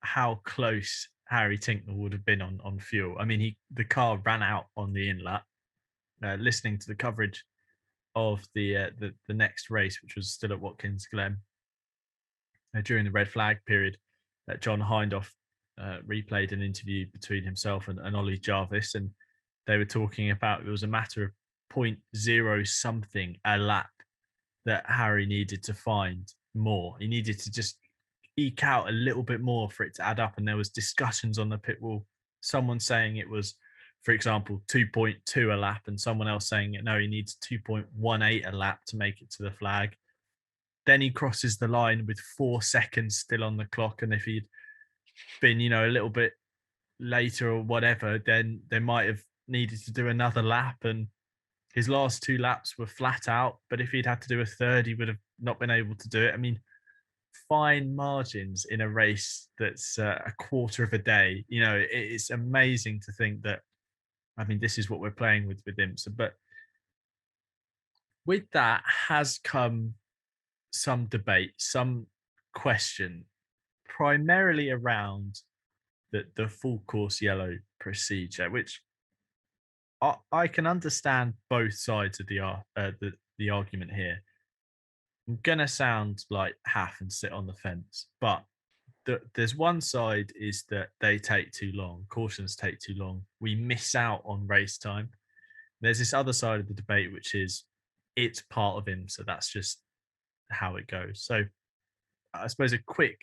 close Harry Tinknell would have been on fuel. I mean, the car ran out on the in-lap. Listening to the coverage of the next race, which was still at Watkins Glen, during the red flag period, John Hindhaugh replayed an interview between himself and Ollie Jarvis, and they were talking about it was a matter of 0.0 something a lap that Harry needed to find more. He needed to just eke out a little bit more for it to add up. And there was discussions on the pit wall, someone saying it was for example, 2.2 a lap, and someone else saying no, he needs 2.18 a lap to make it to the flag. Then he crosses the line with 4 seconds still on the clock, and if he'd been, you know, a little bit later or whatever, then they might have needed to do another lap, and his last 2 laps were flat out. But if he'd had to do a third, he would have not been able to do it. I mean, fine margins in a race that's a quarter of a day. You know, it's amazing to think that. I mean, this is what we're playing with IMSA, but with that has come some debate, some question, primarily around the full course yellow procedure, which I can understand both sides of the argument here. I'm gonna sound like half and sit on the fence, but there's one side is that they take too long, cautions take too long, we miss out on race time. There's this other side of the debate, which is it's part of him, so that's just how it goes. So I suppose a quick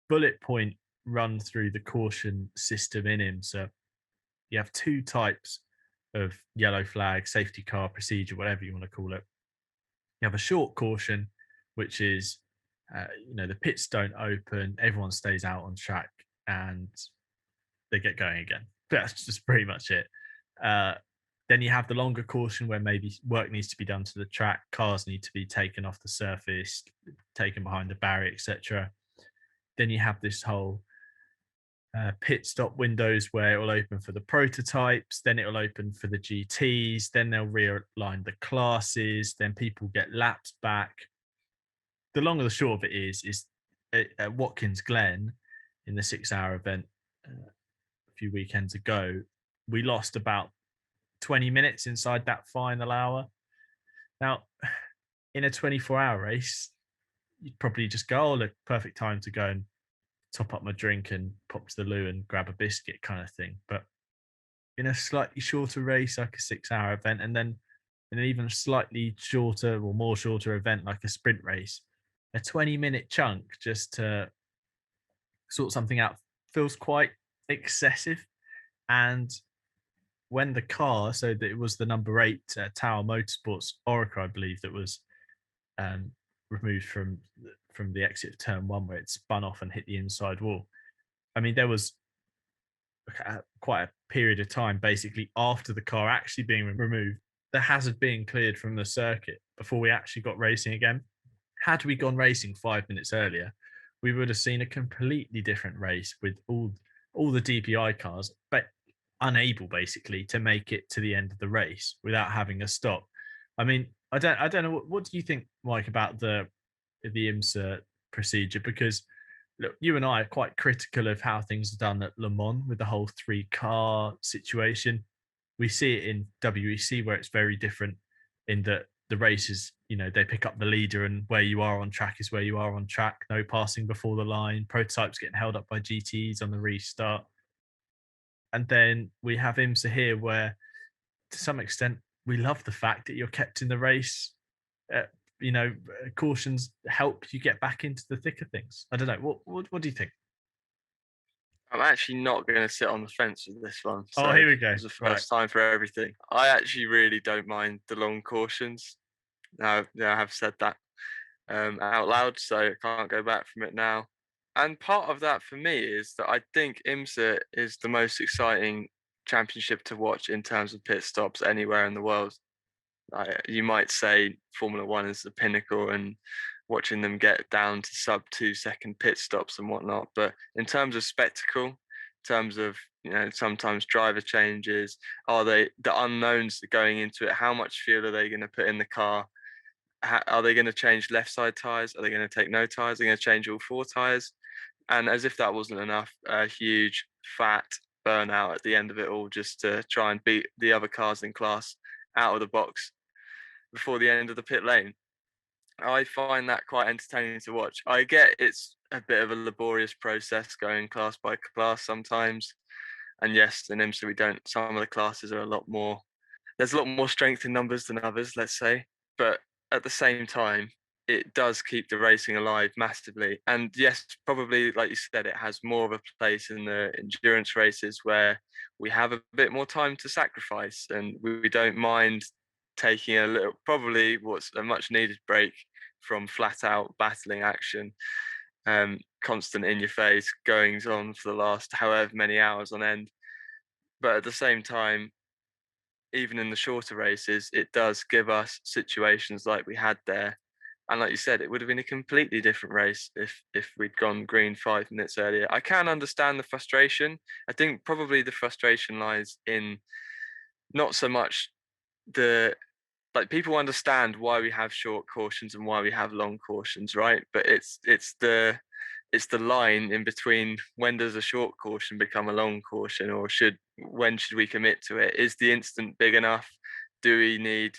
bullet point run through the caution system in him. So you have 2 types of yellow flag, safety car procedure, whatever you want to call it. You have a short caution, which is, you know, the pits don't open, everyone stays out on track, and they get going again. That's just pretty much it. Then you have the longer caution where maybe work needs to be done to the track, cars need to be taken off the surface, taken behind the barrier, etc. Then you have this whole pit stop windows where it will open for the prototypes, then it will open for the GTs, then they'll realign the classes, then people get laps back. The long and the short of it is at Watkins Glen in the 6-hour event a few weekends ago, we lost about 20 minutes inside that final hour. Now, in a 24-hour race, you'd probably just go, oh, look, perfect time to go and top up my drink and pop to the loo and grab a biscuit kind of thing. But in a slightly shorter race, like a 6-hour event, and then in an even slightly shorter or more shorter event, like a sprint race, a 20-minute chunk just to sort something out feels quite excessive. And when the car, so that it was the number 8 Tower Motorsports Orica, I believe, that was removed from the exit of turn 1 where it spun off and hit the inside wall. I mean, there was quite a period of time basically after the car actually being removed, the hazard being cleared from the circuit before we actually got racing again. Had we gone racing 5 minutes earlier, we would have seen a completely different race with all the DPI cars, but unable basically to make it to the end of the race without having a stop. I mean, I don't know. What do you think, Mike, about the IMSA procedure? Because look, you and I are quite critical of how things are done at Le Mans with the whole 3-car situation. We see it in WEC where it's very different in that the races, you know, they pick up the leader and where you are on track is where you are on track. No passing before the line. Prototypes getting held up by GTs on the restart. And then we have IMSA here where, to some extent, we love the fact that you're kept in the race. You know, cautions help you get back into the thick of things. I don't know. What do you think? I'm actually not going to sit on the fence with this one. So here we go. It's the first time for everything. I actually really don't mind the long cautions. Now, I have said that out loud, so I can't go back from it now. And part of that for me is that I think IMSA is the most exciting championship to watch in terms of pit stops anywhere in the world. You might say Formula One is the pinnacle and watching them get down to sub 2-second pit stops and whatnot. But in terms of spectacle, in terms of, you know, sometimes driver changes, are they the unknowns going into it? How much fuel are they going to put in the car? Are they going to change left side tires? Are they going to take no tires? Are they going to change all 4 tires? And as if that wasn't enough, a huge fat burnout at the end of it all, just to try and beat the other cars in class out of the box before the end of the pit lane. I find that quite entertaining to watch. I get it's a bit of a laborious process going class by class sometimes. And yes, in IMSA some of the classes are there's a lot more strength in numbers than others, let's say. But at the same time, it does keep the racing alive massively. And yes, probably, like you said, it has more of a place in the endurance races where we have a bit more time to sacrifice, and we don't mind taking a little, probably what's a much needed break from flat out battling action, constant in your face goings on for the last however many hours on end. But at the same time, even in the shorter races, it does give us situations like we had there. And like you said, it would have been a completely different race if we'd gone green 5 minutes earlier. I can understand the frustration. I think probably the frustration lies in not so much the, like, people understand why we have short cautions and why we have long cautions, right? But it's the line in between. When does a short caution become a long caution, or when should we commit to it? Is the instant big enough? Do we need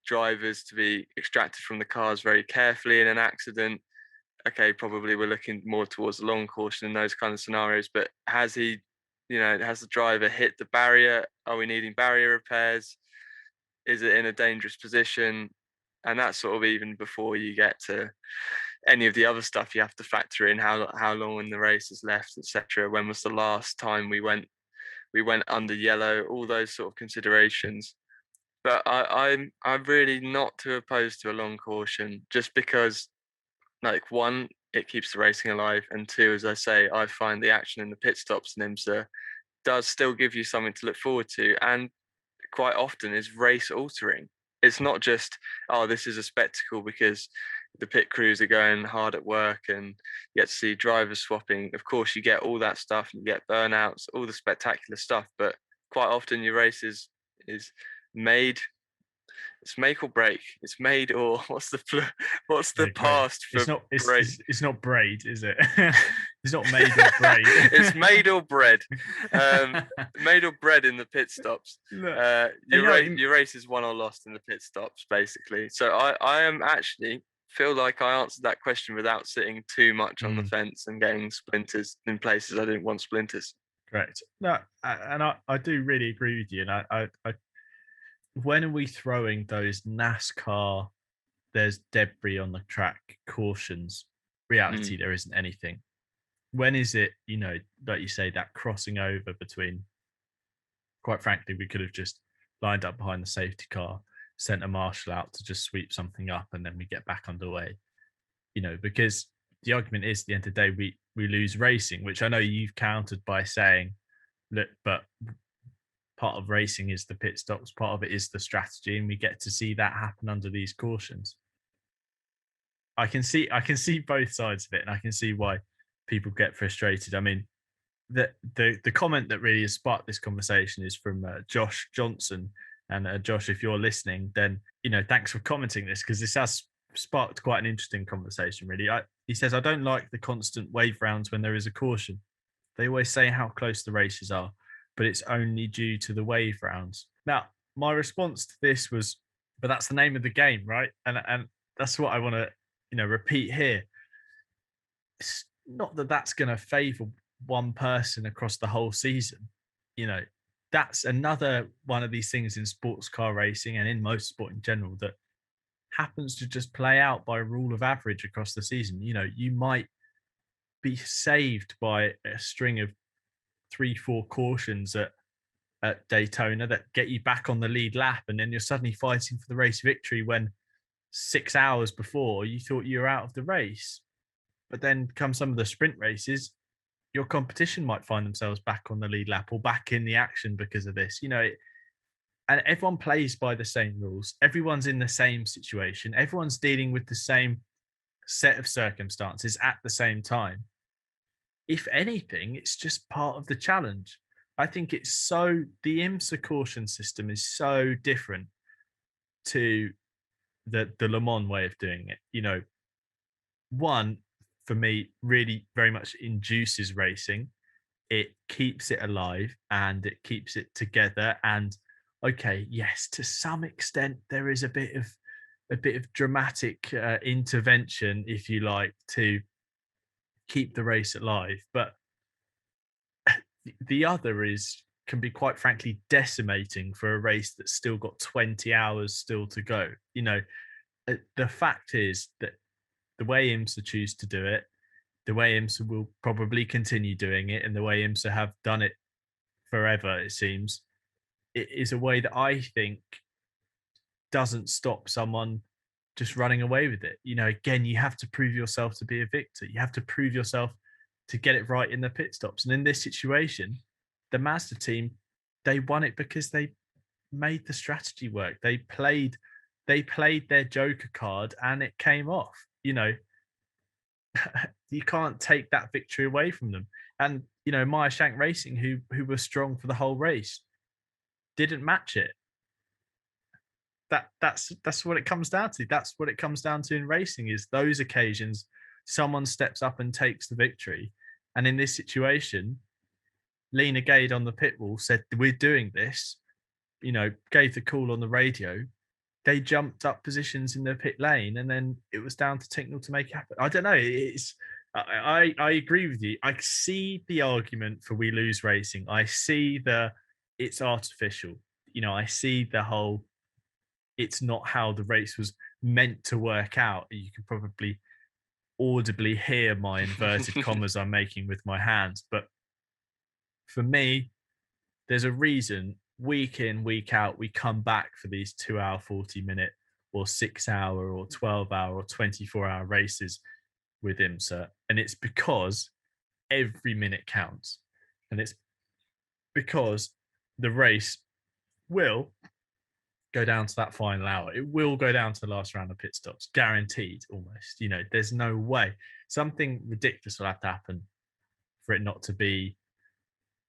drivers to be extracted from the cars very carefully in an accident? Okay, probably we're looking more towards the long caution in those kind of scenarios. But has the driver hit the barrier? Are we needing barrier repairs? Is it in a dangerous position? And that's sort of even before you get to any of the other stuff you have to factor in, how long in the race is left, etc. When was the last time we went under yellow? All those sort of considerations. But I'm really not too opposed to a long caution, just because, like, one, it keeps the racing alive, and two, as I say, I find the action in the pit stops in IMSA does still give you something to look forward to, and quite often is race altering. It's not just, oh, this is a spectacle because the pit crews are going hard at work and you get to see drivers swapping. Of course, you get all that stuff and you get burnouts, all the spectacular stuff, but quite often your race is made. It's make or break. It's made or what's the past for break? It's not braid, is it? It's not made or braid. It's made or bread. Made or bread in the pit stops. Your race is won or lost in the pit stops, basically. So I am actually feel like I answered that question without sitting too much on the fence and getting splinters in places I didn't want splinters. Correct. No, and I do really agree with you. And I when are we throwing those NASCAR, there's debris on the track cautions? Reality, there isn't anything. When is it, like you say, that crossing over between, quite frankly, we could have just lined up behind the safety car, sent a marshal out to just sweep something up, and then we get back underway. Because the argument is, at the end of the day, we lose racing, which I know you've countered by saying, look, but part of racing is the pit stops, part of it is the strategy, and we get to see that happen under these cautions. I can see both sides of it, and I can see why people get frustrated. I mean, the comment that really has sparked this conversation is from Josh Johnson. And Josh, if you're listening, then thanks for commenting this, because this has sparked quite an interesting conversation, really. He says, I don't like the constant wave rounds when there is a caution. They always say how close the races are, but it's only due to the wave rounds. Now, my response to this was, but that's the name of the game, right? And that's what I want to, repeat here. It's not that that's going to favor one person across the whole season. That's another one of these things in sports car racing and in most sport in general that happens to just play out by rule of average across the season. You might be saved by a string of 3-4 cautions at Daytona that get you back on the lead lap, and then you're suddenly fighting for the race victory when 6 hours before you thought you were out of the race. But then come some of the sprint races, your competition might find themselves back on the lead lap or back in the action because of this. And everyone plays by the same rules. Everyone's in the same situation. Everyone's dealing with the same set of circumstances at the same time. If anything, it's just part of the challenge. I think the IMSA caution system is so different to the Le Mans way of doing it. One, for me, really very much induces racing. It keeps it alive and it keeps it together. And okay, yes, to some extent, there is a bit of dramatic intervention, if you like, to keep the race alive. But the other can be, quite frankly, decimating for a race that's still got 20 hours still to go. The fact is that the way IMSA choose to do it, the way IMSA will probably continue doing it, and the way IMSA have done it forever, it seems, it is a way that I think doesn't stop someone just running away with it. Again, you have to prove yourself to be a victor. You have to prove yourself to get it right in the pit stops. And in this situation, the Mazda team, they won it because they made the strategy work. They played their joker card and it came off. You can't take that victory away from them. And Meyer Shank Racing, who were strong for the whole race, didn't match it. That's what it comes down to. That's what it comes down to in racing, is those occasions someone steps up and takes the victory. And in this situation, Lena Gade on the pit wall said, "We're doing this," gave the call on the radio. They jumped up positions in the pit lane, and then it was down to Tinknell to make it happen. I don't know. I agree with you. I see the argument for we lose racing. I see it's artificial. I see the whole, it's not how the race was meant to work out. You can probably audibly hear my inverted commas I'm making with my hands. But for me, there's a reason week in, week out, we come back for these 2 hour, 40-minute or 6 hour or 12 hour or 24-hour races with IMSA. And it's because every minute counts. And it's because the race will go down to that final hour. It will go down to the last round of pit stops, guaranteed almost. There's no way. Something ridiculous will have to happen for it not to be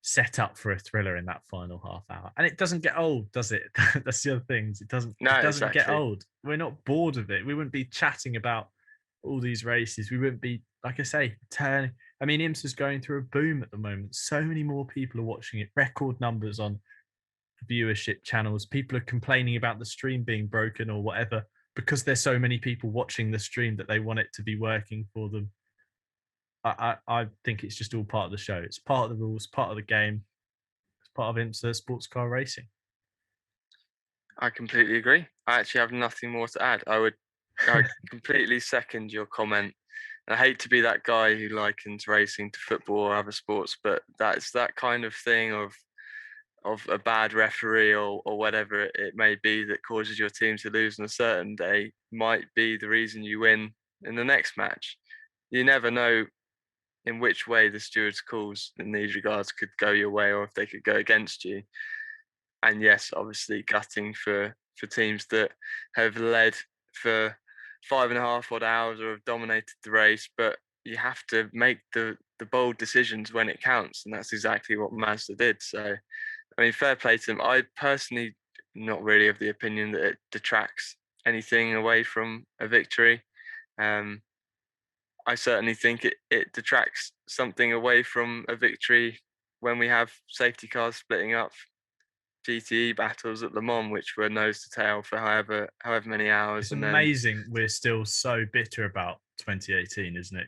set up for a thriller in that final half hour. And it doesn't get old, does it? That's the other thing. It doesn't get old. We're not bored of it. We wouldn't be chatting about all these races. We wouldn't be, like I say, turning. I mean, IMSA's going through a boom at the moment. So many more people are watching it. Record numbers on viewership channels. People are complaining about the stream being broken or whatever because there's so many people watching the stream that they want it to be working for them. I think it's just all part of the show. It's part of the rules, part of the game. It's part of IMSA sports car racing. I completely agree. I actually have nothing more to add. I completely second your comment. I hate to be that guy who likens racing to football or other sports, but that's that kind of thing of a bad referee or whatever it may be that causes your team to lose on a certain day might be the reason you win in the next match. You never know in which way the steward's calls in these regards could go your way or if they could go against you. And yes, obviously gutting for teams that have led for 5.5 odd hours or have dominated the race, but you have to make the bold decisions when it counts, and that's exactly what Mazda did. So, I mean, fair play to them. I personally not really of the opinion that it detracts anything away from a victory. I certainly think it detracts something away from a victory when we have safety cars splitting up GTE battles at Le Mans, which were nose to tail for however many hours. It's amazing we're still so bitter about 2018, isn't it?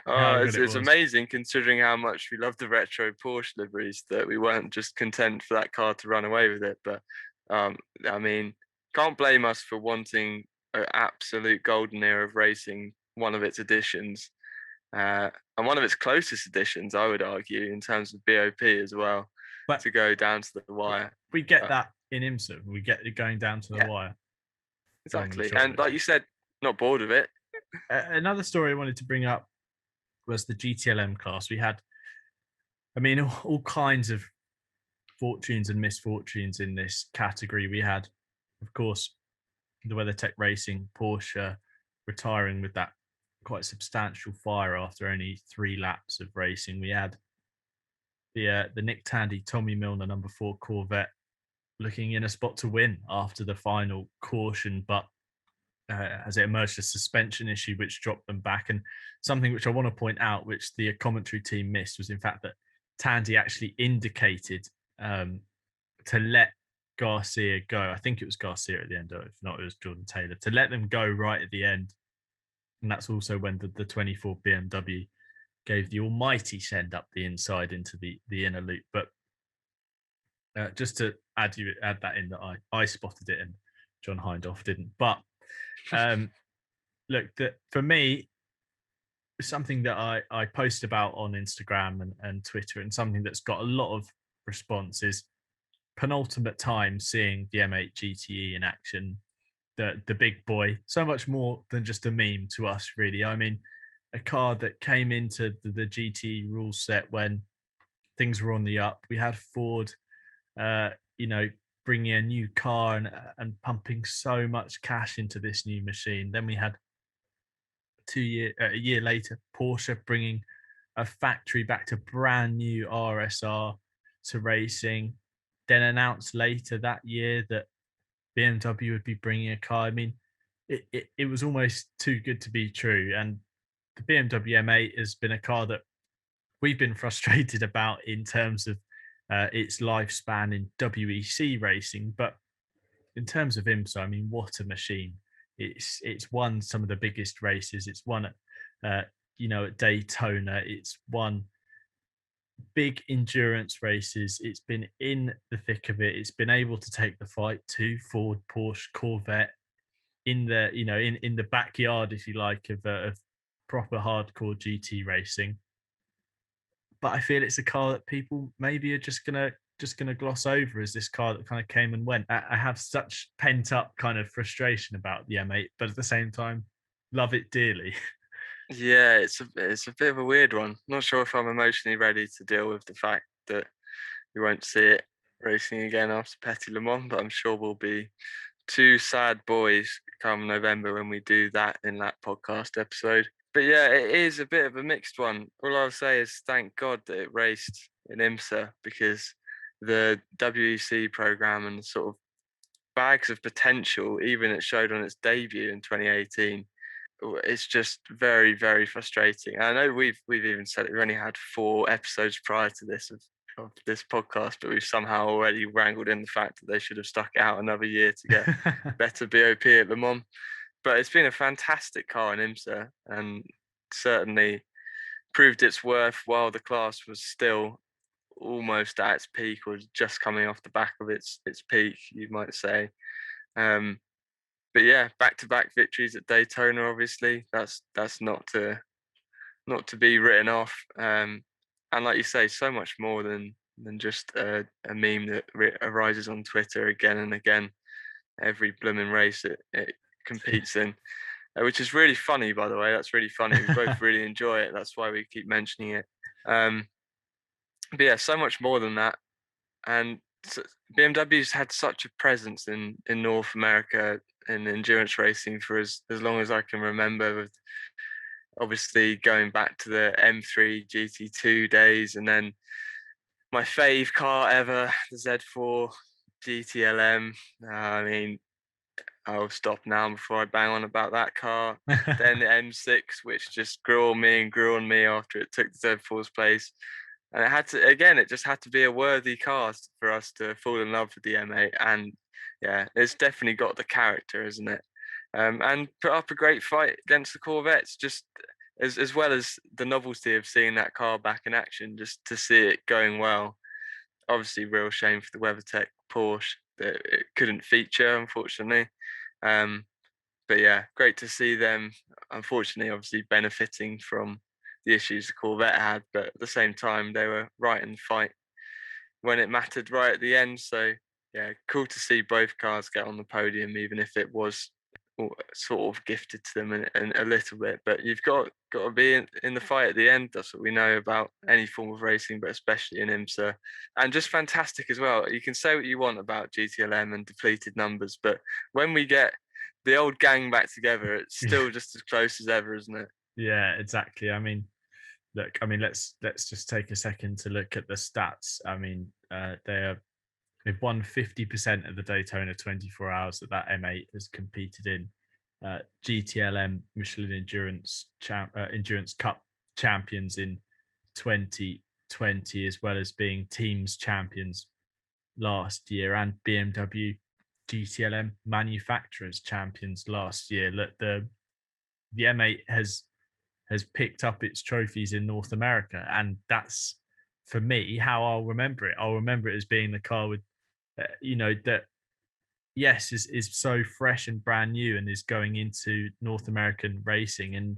It's amazing considering how much we love the retro Porsche liveries that we weren't just content for that car to run away with it. But I mean, can't blame us for wanting an absolute golden era of racing, one of its editions, and one of its closest editions, I would argue, in terms of BOP as well. But to go down to the wire. We get that in IMSA. We get it going down to the wire. Exactly. And like you said, not bored of it. Another story I wanted to bring up was the GTLM class. We had, I mean, all kinds of fortunes and misfortunes in this category. We had, of course, the WeatherTech Racing Porsche retiring with that quite substantial fire after only 3 laps of racing. We had the Nick Tandy Tommy Milner number 4 Corvette looking in a spot to win after the final caution, but as it emerged, a suspension issue which dropped them back. And something which I want to point out, which the commentary team missed, was in fact that Tandy actually indicated to let Garcia go. I think it was Garcia at the end, or if not, it was Jordan Taylor, to let them go right at the end. And that's also when the 24 BMW gave the almighty send up the inside into the inner loop. But just to add that in, that I spotted it and John Hindhoff didn't. But look, that for me, something that I post about on Instagram and Twitter, and something that's got a lot of response is penultimate time seeing the M8 GTE in action, the big boy, so much more than just a meme to us, really. I mean, a car that came into the GT rule set when things were on the up. We had Ford, uh, you know, bringing a new car and pumping so much cash into this new machine. Then we had a year later, Porsche bringing a factory back to brand new RSR to racing. Then announced later that year that BMW would be bringing a car. I mean, it was almost too good to be true. And the BMW M8 has been a car that we've been frustrated about in terms of its lifespan in WEC racing. But in terms of IMSA, I mean, what a machine! It's won some of the biggest races. It's won at at Daytona. It's won big endurance races. It's been in the thick of it. It's been able to take the fight to Ford, Porsche, Corvette in the in the backyard, if you like, of proper hardcore GT racing. But I feel it's a car that people maybe are just gonna gloss over as this car that kind of came and went. I have such pent up kind of frustration about the M8, but at the same time, love it dearly. Yeah, it's a bit of a weird one. Not sure if I'm emotionally ready to deal with the fact that we won't see it racing again after Petit Le Mans, but I'm sure we'll be two sad boys come November when we do that In-Lap podcast episode. But yeah, it is a bit of a mixed one. All I'll say is thank God that it raced in IMSA, because the WEC program and the sort of bags of potential, even it showed on its debut in 2018, it's just very, very frustrating. I know we've even said it. We only had 4 episodes prior to this of this podcast, but we've somehow already wrangled in the fact that they should have stuck it out another year to get better BOP at Le Mans. But it's been a fantastic car in IMSA, and certainly proved its worth while the class was still almost at its peak, or just coming off the back of its peak, you might say. Um, but yeah, back-to-back victories at Daytona. Obviously, that's not to be written off. And like you say, so much more than just a meme that arises on Twitter again and again every blooming race it competes in, which is really funny, by the way. That's really funny. We both really enjoy it. That's why we keep mentioning it. But yeah, so much more than that. And BMW's had such a presence in North America in endurance racing for as long as I can remember, with obviously going back to the M3 GT2 days, and then my fave car ever, the Z4 GTLM. I mean, I'll stop now before I bang on about that car. Then the M6, which just grew on me after it took the Z4's place. And it just had to be a worthy car for us to fall in love with the M8. And yeah, it's definitely got the character, isn't it? And put up a great fight against the Corvettes, just as well as the novelty of seeing that car back in action, just to see it going well. Obviously, real shame for the WeatherTech Porsche that it couldn't feature, unfortunately. Um, but yeah, great to see them. Unfortunately, obviously benefiting from the issues the Corvette had, but at the same time, they were right in the fight when it mattered right at the end. So yeah, cool to see both cars get on the podium, even if it was sort of gifted to them in a little bit. But you've got to be in the fight at the end. That's what we know about any form of racing, but especially in IMSA. And just fantastic as well. You can say what you want about GTLM and depleted numbers, but when we get the old gang back together, it's still just as close as ever, isn't it? Yeah, exactly. I mean, look, I mean, let's just take a second to look at the stats. I mean, they've won 50% of the Daytona 24 hours that M8 has competed in. GTLM Michelin Endurance Cup champions in 2020, as well as being teams champions last year, and BMW GTLM manufacturers champions last year. Look, the M8 has picked up its trophies in North America, and that's, for me, how I'll remember it. I'll remember it as being the car with that yes, is so fresh and brand new and is going into North American racing and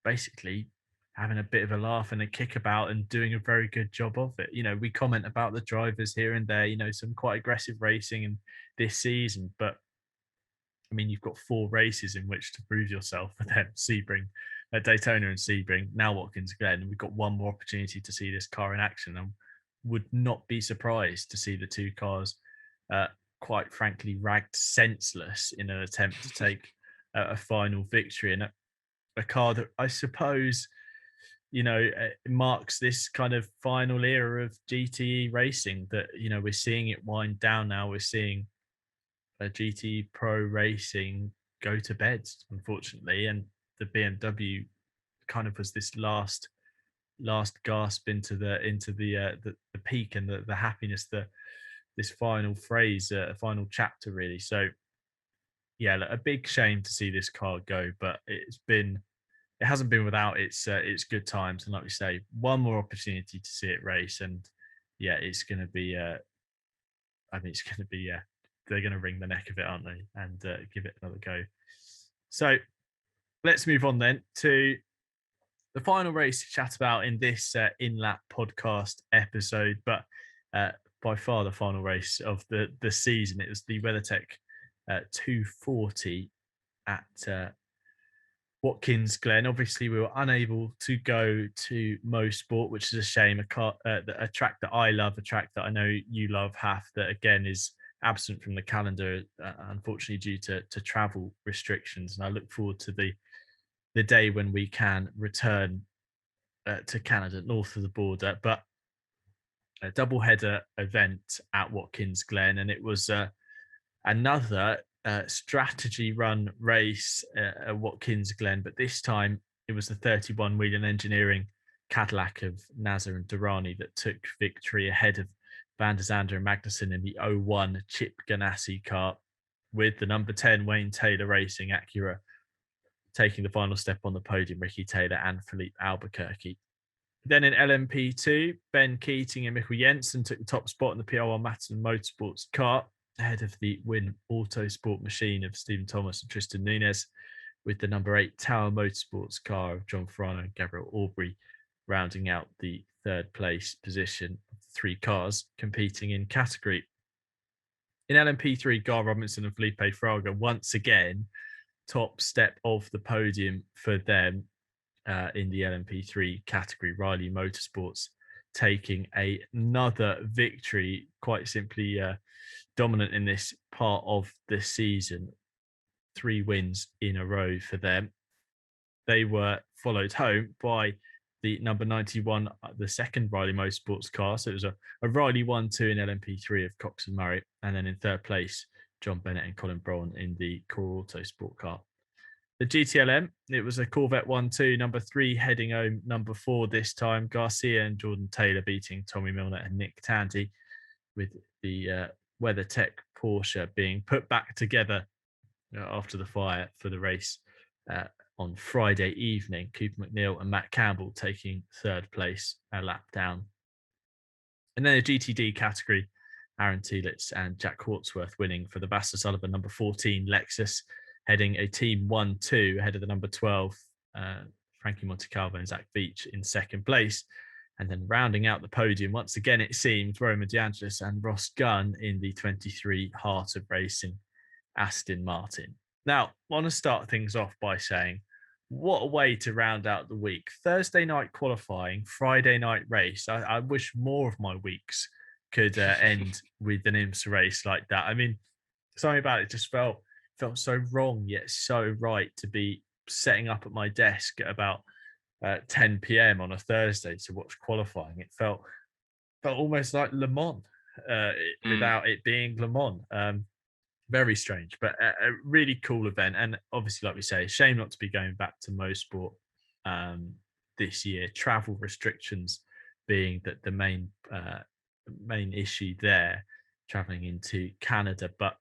basically having a bit of a laugh and a kickabout and doing a very good job of it. You know, we comment about the drivers here and there, you know, some quite aggressive racing in this season, but I mean, you've got 4 races in which to prove yourself for them, Sebring, Daytona and Sebring, now Watkins Glen. We've got one more opportunity to see this car in action and would not be surprised to see the 2 cars, uh, quite frankly, ragged senseless in an attempt to take a final victory. And a car that I suppose, you know, marks this kind of final era of GTE racing that, you know, we're seeing it wind down now. We're seeing GT Pro Racing go to bed, unfortunately, and the BMW kind of was this last gasp into the peak and the happiness, this final phrase, final chapter, really. So yeah, a big shame to see this car go, but it hasn't been without its good times. And like we say, one more opportunity to see it race, and yeah, it's going to be. I mean, it's going to be. They're going to wring the neck of it, aren't they? And give it another go. So let's move on then to the final race to chat about in this In-Lap podcast episode, but by far the final race of the season. It was the WeatherTech 240 at Watkins Glen. Obviously, we were unable to go to Mosport, which is a shame. A track that I love, a track that I know you love, Half, that again is absent from the calendar, unfortunately, due to travel restrictions. And I look forward to the day when we can return to Canada, north of the border. But a double-header event at Watkins Glen, and it was another strategy run race at Watkins Glen, but this time it was the 31 Whelen Engineering Cadillac of Nasser and Durrani that took victory ahead of Van der Zande and Magnussen in the 01 Chip Ganassi car, with the number 10 Wayne Taylor Racing Acura taking the final step on the podium, Ricky Taylor and Philippe Albuquerque. Then in LMP2, Ben Keating and Mikkel Jensen took the top spot in the PR1 Matson Motorsports car, ahead of the Win Autosport machine of Stephen Thomas and Tristan Nunez, with the number 8 Tower Motorsports car of John Farano and Gabriel Aubrey rounding out the third place position of the 3 cars competing in category. In LMP3, Gar Robinson and Felipe Fraga once again top step of the podium for them in the LMP3 category. Riley Motorsports taking another victory, quite simply dominant in this part of the season. 3 wins in a row for them. They were followed home by the number 91, the second Riley Motorsports car. So it was a Riley 1-2 in LMP3 of Cox and Murray. And then in third place, John Bennett and Colin Braun in the Core Autosport car. The GTLM, it was a Corvette 1-2, number 3 heading home, number 4 this time. Garcia and Jordan Taylor beating Tommy Milner and Nick Tandy, with the WeatherTech Porsche being put back together after the fire for the race on Friday evening. Cooper McNeil and Matt Campbell taking third place a lap down. And then a GTD category, Aaron Telitz and Jack Hawksworth winning for the Basta Sullivan number 14 Lexus, heading a team 1-2 ahead of the number 12 Frankie Montecalvo and Zach Beach in second place. And then rounding out the podium, once again, it seems, Roman DeAngelis and Ross Gunn in the 23 Heart of Racing Aston Martin. Now, I want to start things off by saying, what a way to round out the week. Thursday night qualifying, Friday night race. I wish more of my weeks could end with an IMSA race like that. I mean, something about it just felt so wrong, yet so right, to be setting up at my desk at about 10 p.m. on a Thursday to watch qualifying. It felt almost like Le Mans without it being Le Mans. Very strange, but a really cool event. And obviously, like we say, shame not to be going back to Mosport this year. Travel restrictions being the main issue there, traveling into Canada. But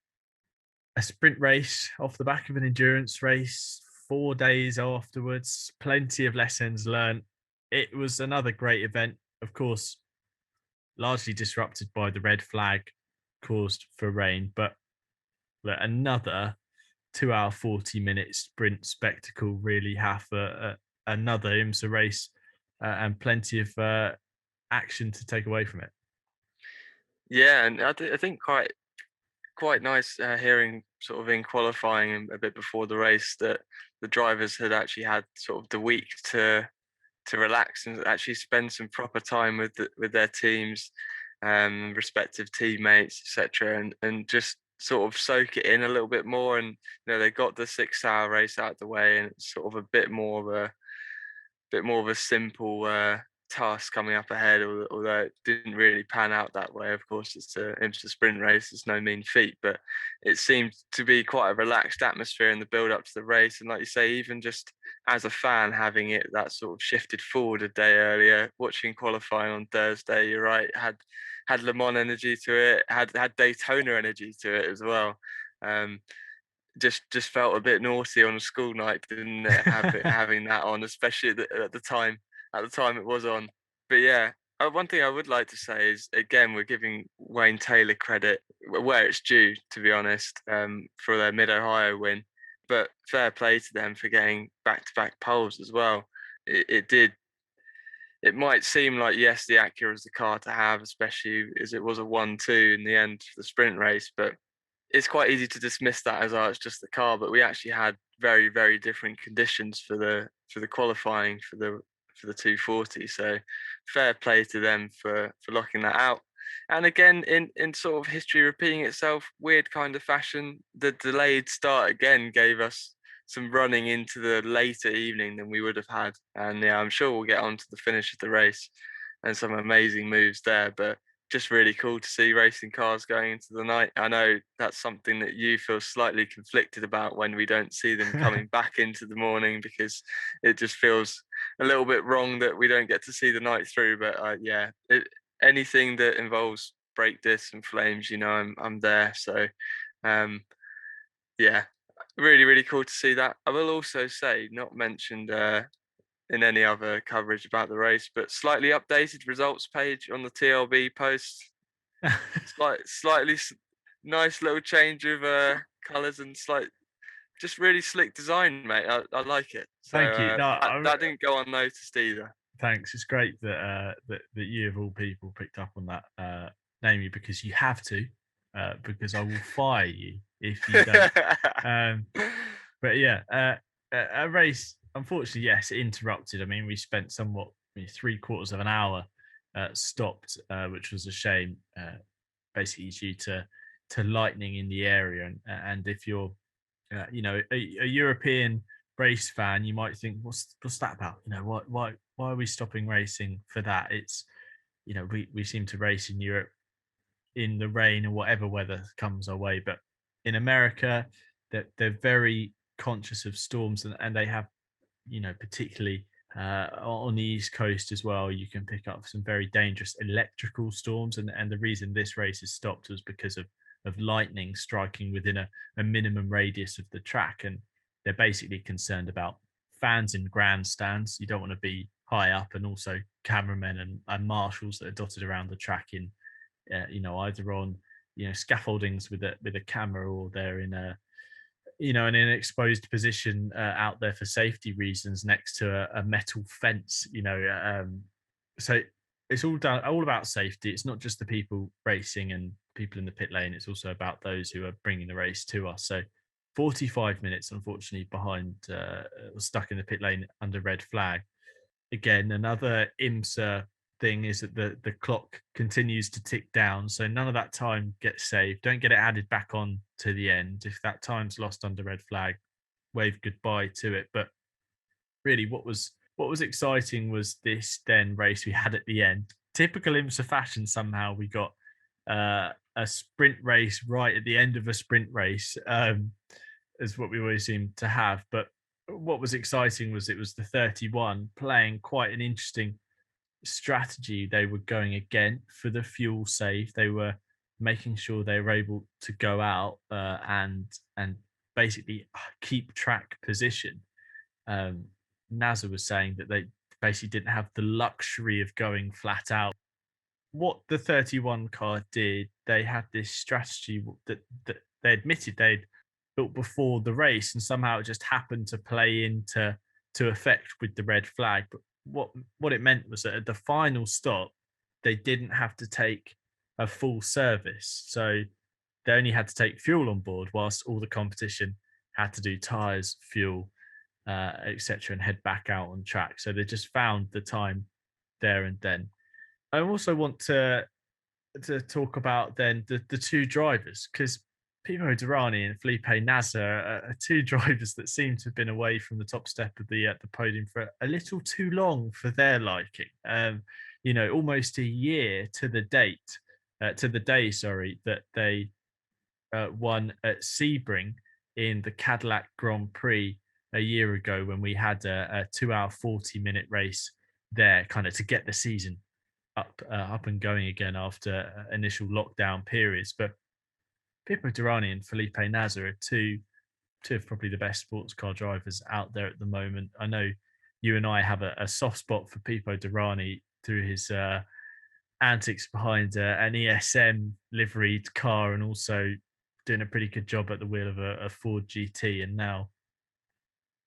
a sprint race off the back of an endurance race, 4 days afterwards, plenty of lessons learned. It was another great event, of course, largely disrupted by the red flag caused for rain, but another 2 hour 40-minute sprint spectacle. Really have another IMSA race and plenty of action to take away from it. Yeah, and I think quite nice hearing sort of in qualifying and a bit before the race that the drivers had actually had sort of the week to relax and actually spend some proper time with their teams, respective teammates, etc., and just sort of soak it in a little bit more. And they got the 6 hour race out the way, and it's sort of a bit more of a simple task coming up ahead, although it didn't really pan out that way. Of course, it's a sprint race, it's no mean feat, but it seemed to be quite a relaxed atmosphere in the build up to the race. And like you say, even just as a fan, having it that sort of shifted forward a day earlier, watching qualifying on Thursday, you're right, had Le Mans energy to it, had Daytona energy to it as well. Just felt a bit naughty on a school night, didn't it? Having that on, especially at the time it was on. But yeah, one thing I would like to say is, again, we're giving Wayne Taylor credit where it's due, to be honest, for their Mid Ohio win. But fair play to them for getting back-to-back poles as well. It might seem like, yes, the Acura is the car to have, especially as it was a 1-2 in the end for the sprint race, but it's quite easy to dismiss that as, it's just the car. But we actually had very, very different conditions for the qualifying for the 240. So fair play to them for locking that out. And again, in sort of history repeating itself, weird kind of fashion, the delayed start again gave us some running into the later evening than we would have had. And yeah, I'm sure we'll get on to the finish of the race and some amazing moves there. But just really cool to see racing cars going into the night. I know that's something that you feel slightly conflicted about when we don't see them coming back into the morning, because it just feels a little bit wrong that we don't get to see the night through. But anything that involves brake discs and flames, I'm there. So yeah, really, really cool to see that. I will also say, not mentioned in any other coverage about the race, but slightly updated results page on the TLB post. Slightly nice little change of colours and just really slick design, mate. I like it. So, thank you. No, that didn't go unnoticed either. Thanks. It's great that that you of all people picked up on that, namely because you have to, because I will fire you if you don't. But yeah, a race, unfortunately, yes, interrupted. I mean, we spent somewhat 3/4 of an hour stopped, which was a shame, basically due to lightning in the area. And if you're, a European race fan, you might think, what's that about? Why are we stopping racing for that? It's, we seem to race in Europe in the rain or whatever weather comes our way, but in America, they're very conscious of storms, and they have, particularly on the East Coast as well, you can pick up some very dangerous electrical storms. And the reason this race is stopped was because of lightning striking within a minimum radius of the track. And they're basically concerned about fans in grandstands. You don't want to be high up, and also cameramen and marshals that are dotted around the track in, either on, scaffoldings with a camera, or they're in in an exposed position out there for safety reasons next to a metal fence. So it's all about safety. It's not just the people racing and people in the pit lane. It's also about those who are bringing the race to us. So 45 minutes, unfortunately, behind, stuck in the pit lane under red flag. Again, another IMSA thing is that the clock continues to tick down, so none of that time gets saved. Don't get it added back on to the end. If that time's lost under red flag, wave goodbye to it. But really, what was exciting was this then race we had at the end. Typical IMSA fashion, somehow we got a sprint race right at the end of a sprint race, as what we always seem to have. But what was exciting was it was the 31 playing quite an interesting strategy. They were going again for the fuel save. They were making sure they were able to go out and basically keep track position. NASA was saying that they basically didn't have the luxury of going flat out. What the 31 car did, they had this strategy that they admitted they'd built before the race, and somehow it just happened to play into effect with the red flag. But what it meant was that at the final stop, they didn't have to take a full service, so they only had to take fuel on board, whilst all the competition had to do tires, fuel, etc., and head back out on track. So they just found the time there and then. I also want to talk about then the two drivers, because Pipo Derani and Felipe Nasr are two drivers that seem to have been away from the top step of the podium for a little too long for their liking. Almost a year to the day, that they won at Sebring in the Cadillac Grand Prix a year ago, when we had a 2-hour 40-minute race there, kind of to get the season up and going again after initial lockdown periods. But Pipo Derani and Felipe Nasr are two of probably the best sports car drivers out there at the moment. I know you and I have a soft spot for Pipo Derani through his antics behind an ESM liveried car, and also doing a pretty good job at the wheel of a Ford GT. And now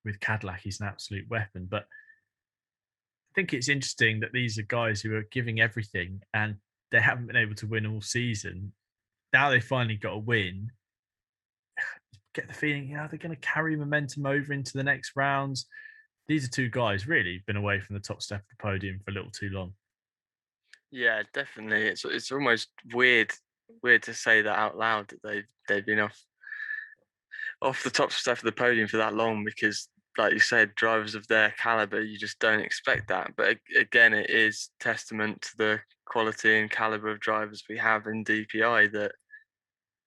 with Cadillac, he's an absolute weapon. But I think it's interesting that these are guys who are giving everything, and they haven't been able to win all season. Now they finally got a win. Get the feeling, they're going to carry momentum over into the next rounds. These are two guys really been away from the top step of the podium for a little too long. Yeah, definitely. It's almost weird to say that out loud, that they've been off the top step of the podium for that long, because, like you said, drivers of their caliber, you just don't expect that. But again, it is testament to the quality and caliber of drivers we have in DPI, that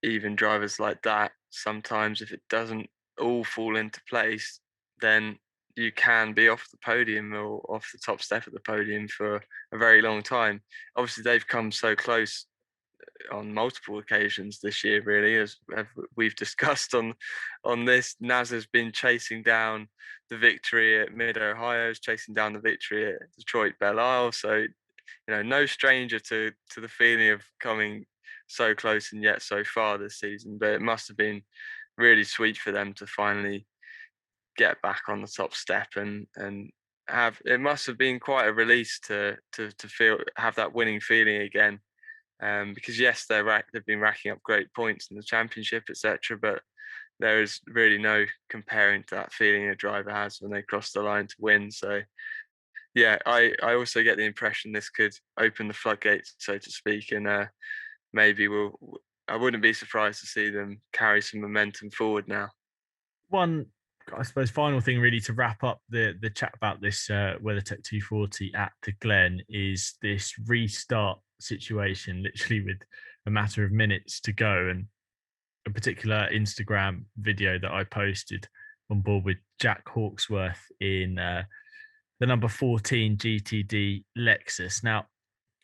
even drivers like that, sometimes if it doesn't all fall into place, then you can be off the podium or off the top step of the podium for a very long time. Obviously, they've come so close on multiple occasions this year, really, as we've discussed on this. Naz has been chasing down the victory at Mid-Ohio, chasing down the victory at Detroit Belle Isle. So, no stranger to the feeling of coming so close and yet so far this season. But it must have been really sweet for them to finally get back on the top step, and it must have been quite a release to have that winning feeling again. Because yes, they've been racking up great points in the championship, etc. But there is really no comparing to that feeling a driver has when they cross the line to win. So yeah, I also get the impression this could open the floodgates, so to speak, and maybe I wouldn't be surprised to see them carry some momentum forward now. One, I suppose, final thing really to wrap up the chat about this WeatherTech 240 at the Glen is this restart situation, literally with a matter of minutes to go, and a particular Instagram video that I posted on board with Jack Hawksworth in the number 14 GTD Lexus. Now,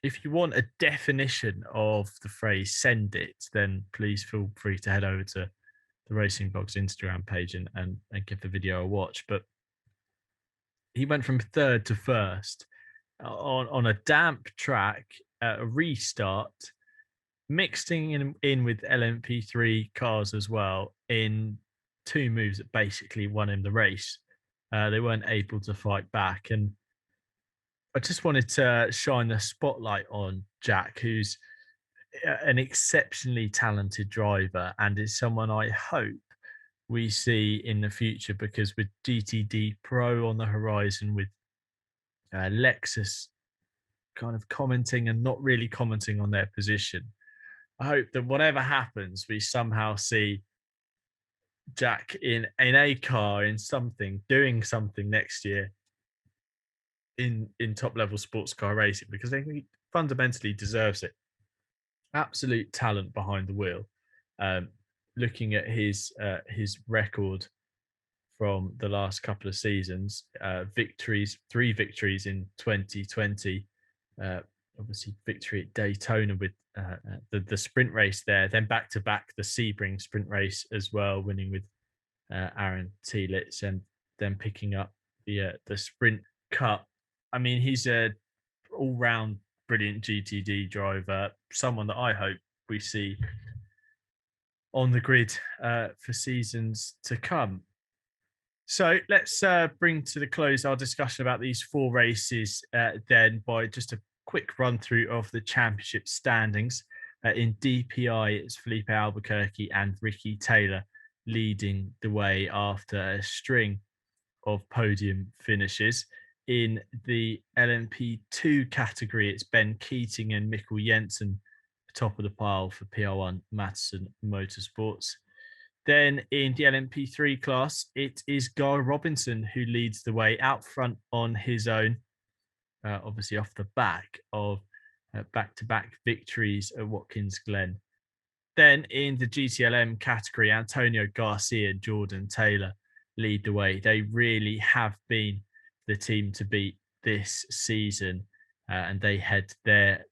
if you want a definition of the phrase "send it," then please feel free to head over to the Racing Blog's Instagram page and give the video a watch. But he went from third to first on a damp track at a restart, mixing in with LMP3 cars as well, in two moves that basically won him the race. They weren't able to fight back. And I just wanted to shine the spotlight on Jack, who's an exceptionally talented driver and is someone I hope we see in the future, because with GTD Pro on the horizon, with Lexus kind of commenting and not really commenting on their position, I hope that whatever happens, we somehow see Jack in a car, in something, doing something next year in top level sports car racing, because I think he fundamentally deserves it. Absolute talent behind the wheel. Looking at his record from the last couple of seasons, 3 victories in 2020, obviously victory at Daytona with the sprint race there, then back to back the Sebring sprint race as well, winning with Aaron Telitz, and then picking up the sprint cup. I mean, he's a all-round brilliant GTD driver, someone that I hope we see on the grid for seasons to come. So let's bring to the close our discussion about these 4 races then by just a quick run through of the championship standings. In DPI, it's Felipe Albuquerque and Ricky Taylor leading the way after a string of podium finishes. In the LMP2 category, it's Ben Keating and Mikkel Jensen top of the pile for PR1 Matson Motorsports. Then in the LMP3 class, it is Guy Robinson who leads the way out front on his own, obviously off the back of back-to-back victories at Watkins Glen. Then in the GTLM category, Antonio Garcia and Jordan Taylor lead the way. They really have been the team to beat this season, and they head their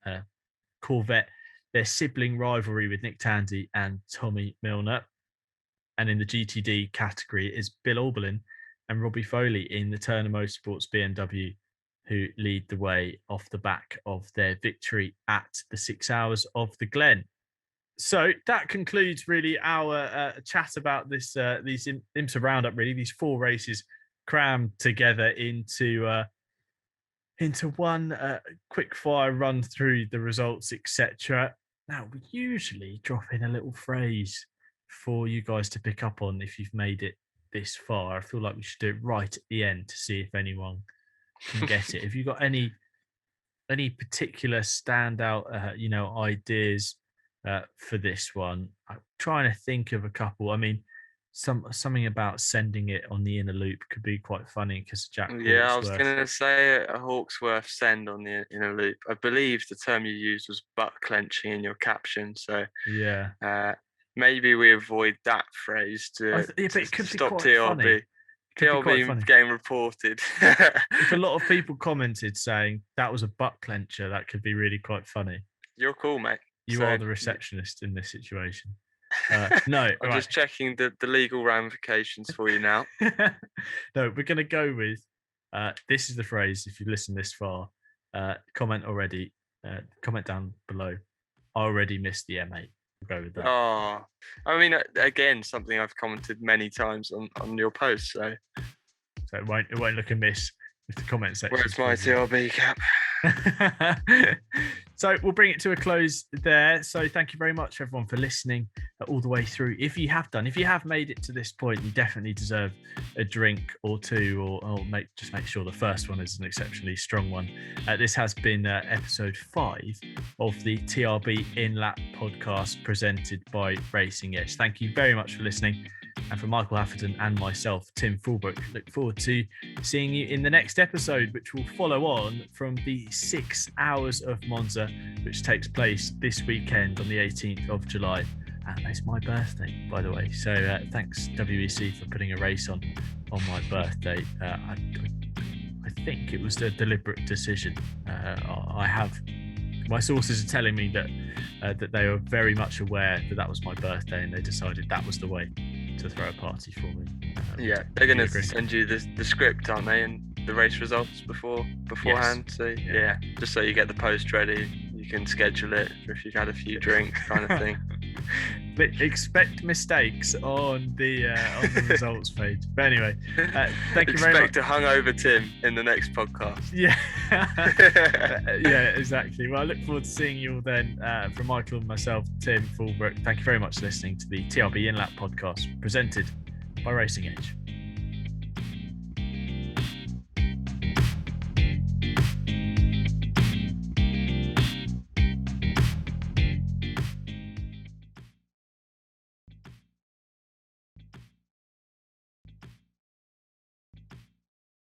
Corvette, their sibling rivalry with Nick Tandy and Tommy Milner. And in the GTD category is Bill Oberlin and Robbie Foley in the Turner Motorsports BMW, who lead the way off the back of their victory at the 6 Hours of the Glen. So that concludes really our chat about these IMSA roundup. Really, these 4 races crammed together into one quick fire run through the results, etc. Now we usually drop in a little phrase for you guys to pick up on if you've made it this far. I feel like we should do it right at the end to see if anyone can get it. Have you got any particular standout ideas for this one? I'm trying to think of a couple. I mean, something about sending it on the inner loop could be quite funny because Jack Hawksworth. I was going to say a Hawksworth send on the inner loop. I believe the term you used was butt clenching in your caption. So yeah, maybe we avoid that phrase to stop TRB. TRB getting reported. If a lot of people commented saying that was a butt clencher, that could be really quite funny. You're cool, mate. You are the receptionist in this situation. No, I'm just checking the legal ramifications for you now. No, we're going to go with this is the phrase. If you listen this far, comment already. Comment down below. I already missed the M8. We'll go with that. Oh, I mean, again, something I've commented many times on your post. So it won't look amiss if the comment section. Where's my TRB cap? So we'll bring it to a close there. So thank you very much, everyone, for listening all the way through. If you have made it to this point, you definitely deserve a drink or two, or make sure the first one is an exceptionally strong one. This has been episode 5 of the TRB In-Lap podcast presented by Racing Edge. Thank you very much for listening. And for Michael Haffenden and myself, Tim Fullbrook, look forward to seeing you in the next episode, which will follow on from the 6 Hours of Monza, which takes place this weekend on the 18th of July. And it's my birthday, by the way. So thanks, WEC, for putting a race on my birthday. I think it was a deliberate decision. My sources are telling me that they were very much aware that was my birthday, and they decided that was the way to throw a party for me. Yeah, they're going to send you the script, aren't they, and the race results beforehand. Yes. So yeah, just so you get the post ready, you can schedule it for if you've had a few drinks, kind of thing. But expect mistakes on the results page. But anyway, thank you very much. Expect a hungover Tim in the next podcast. Yeah, yeah, exactly. Well, I look forward to seeing you all then. From Michael and myself, Tim Fullbrook, thank you very much for listening to the TRB In-Lap podcast presented by Racing Edge.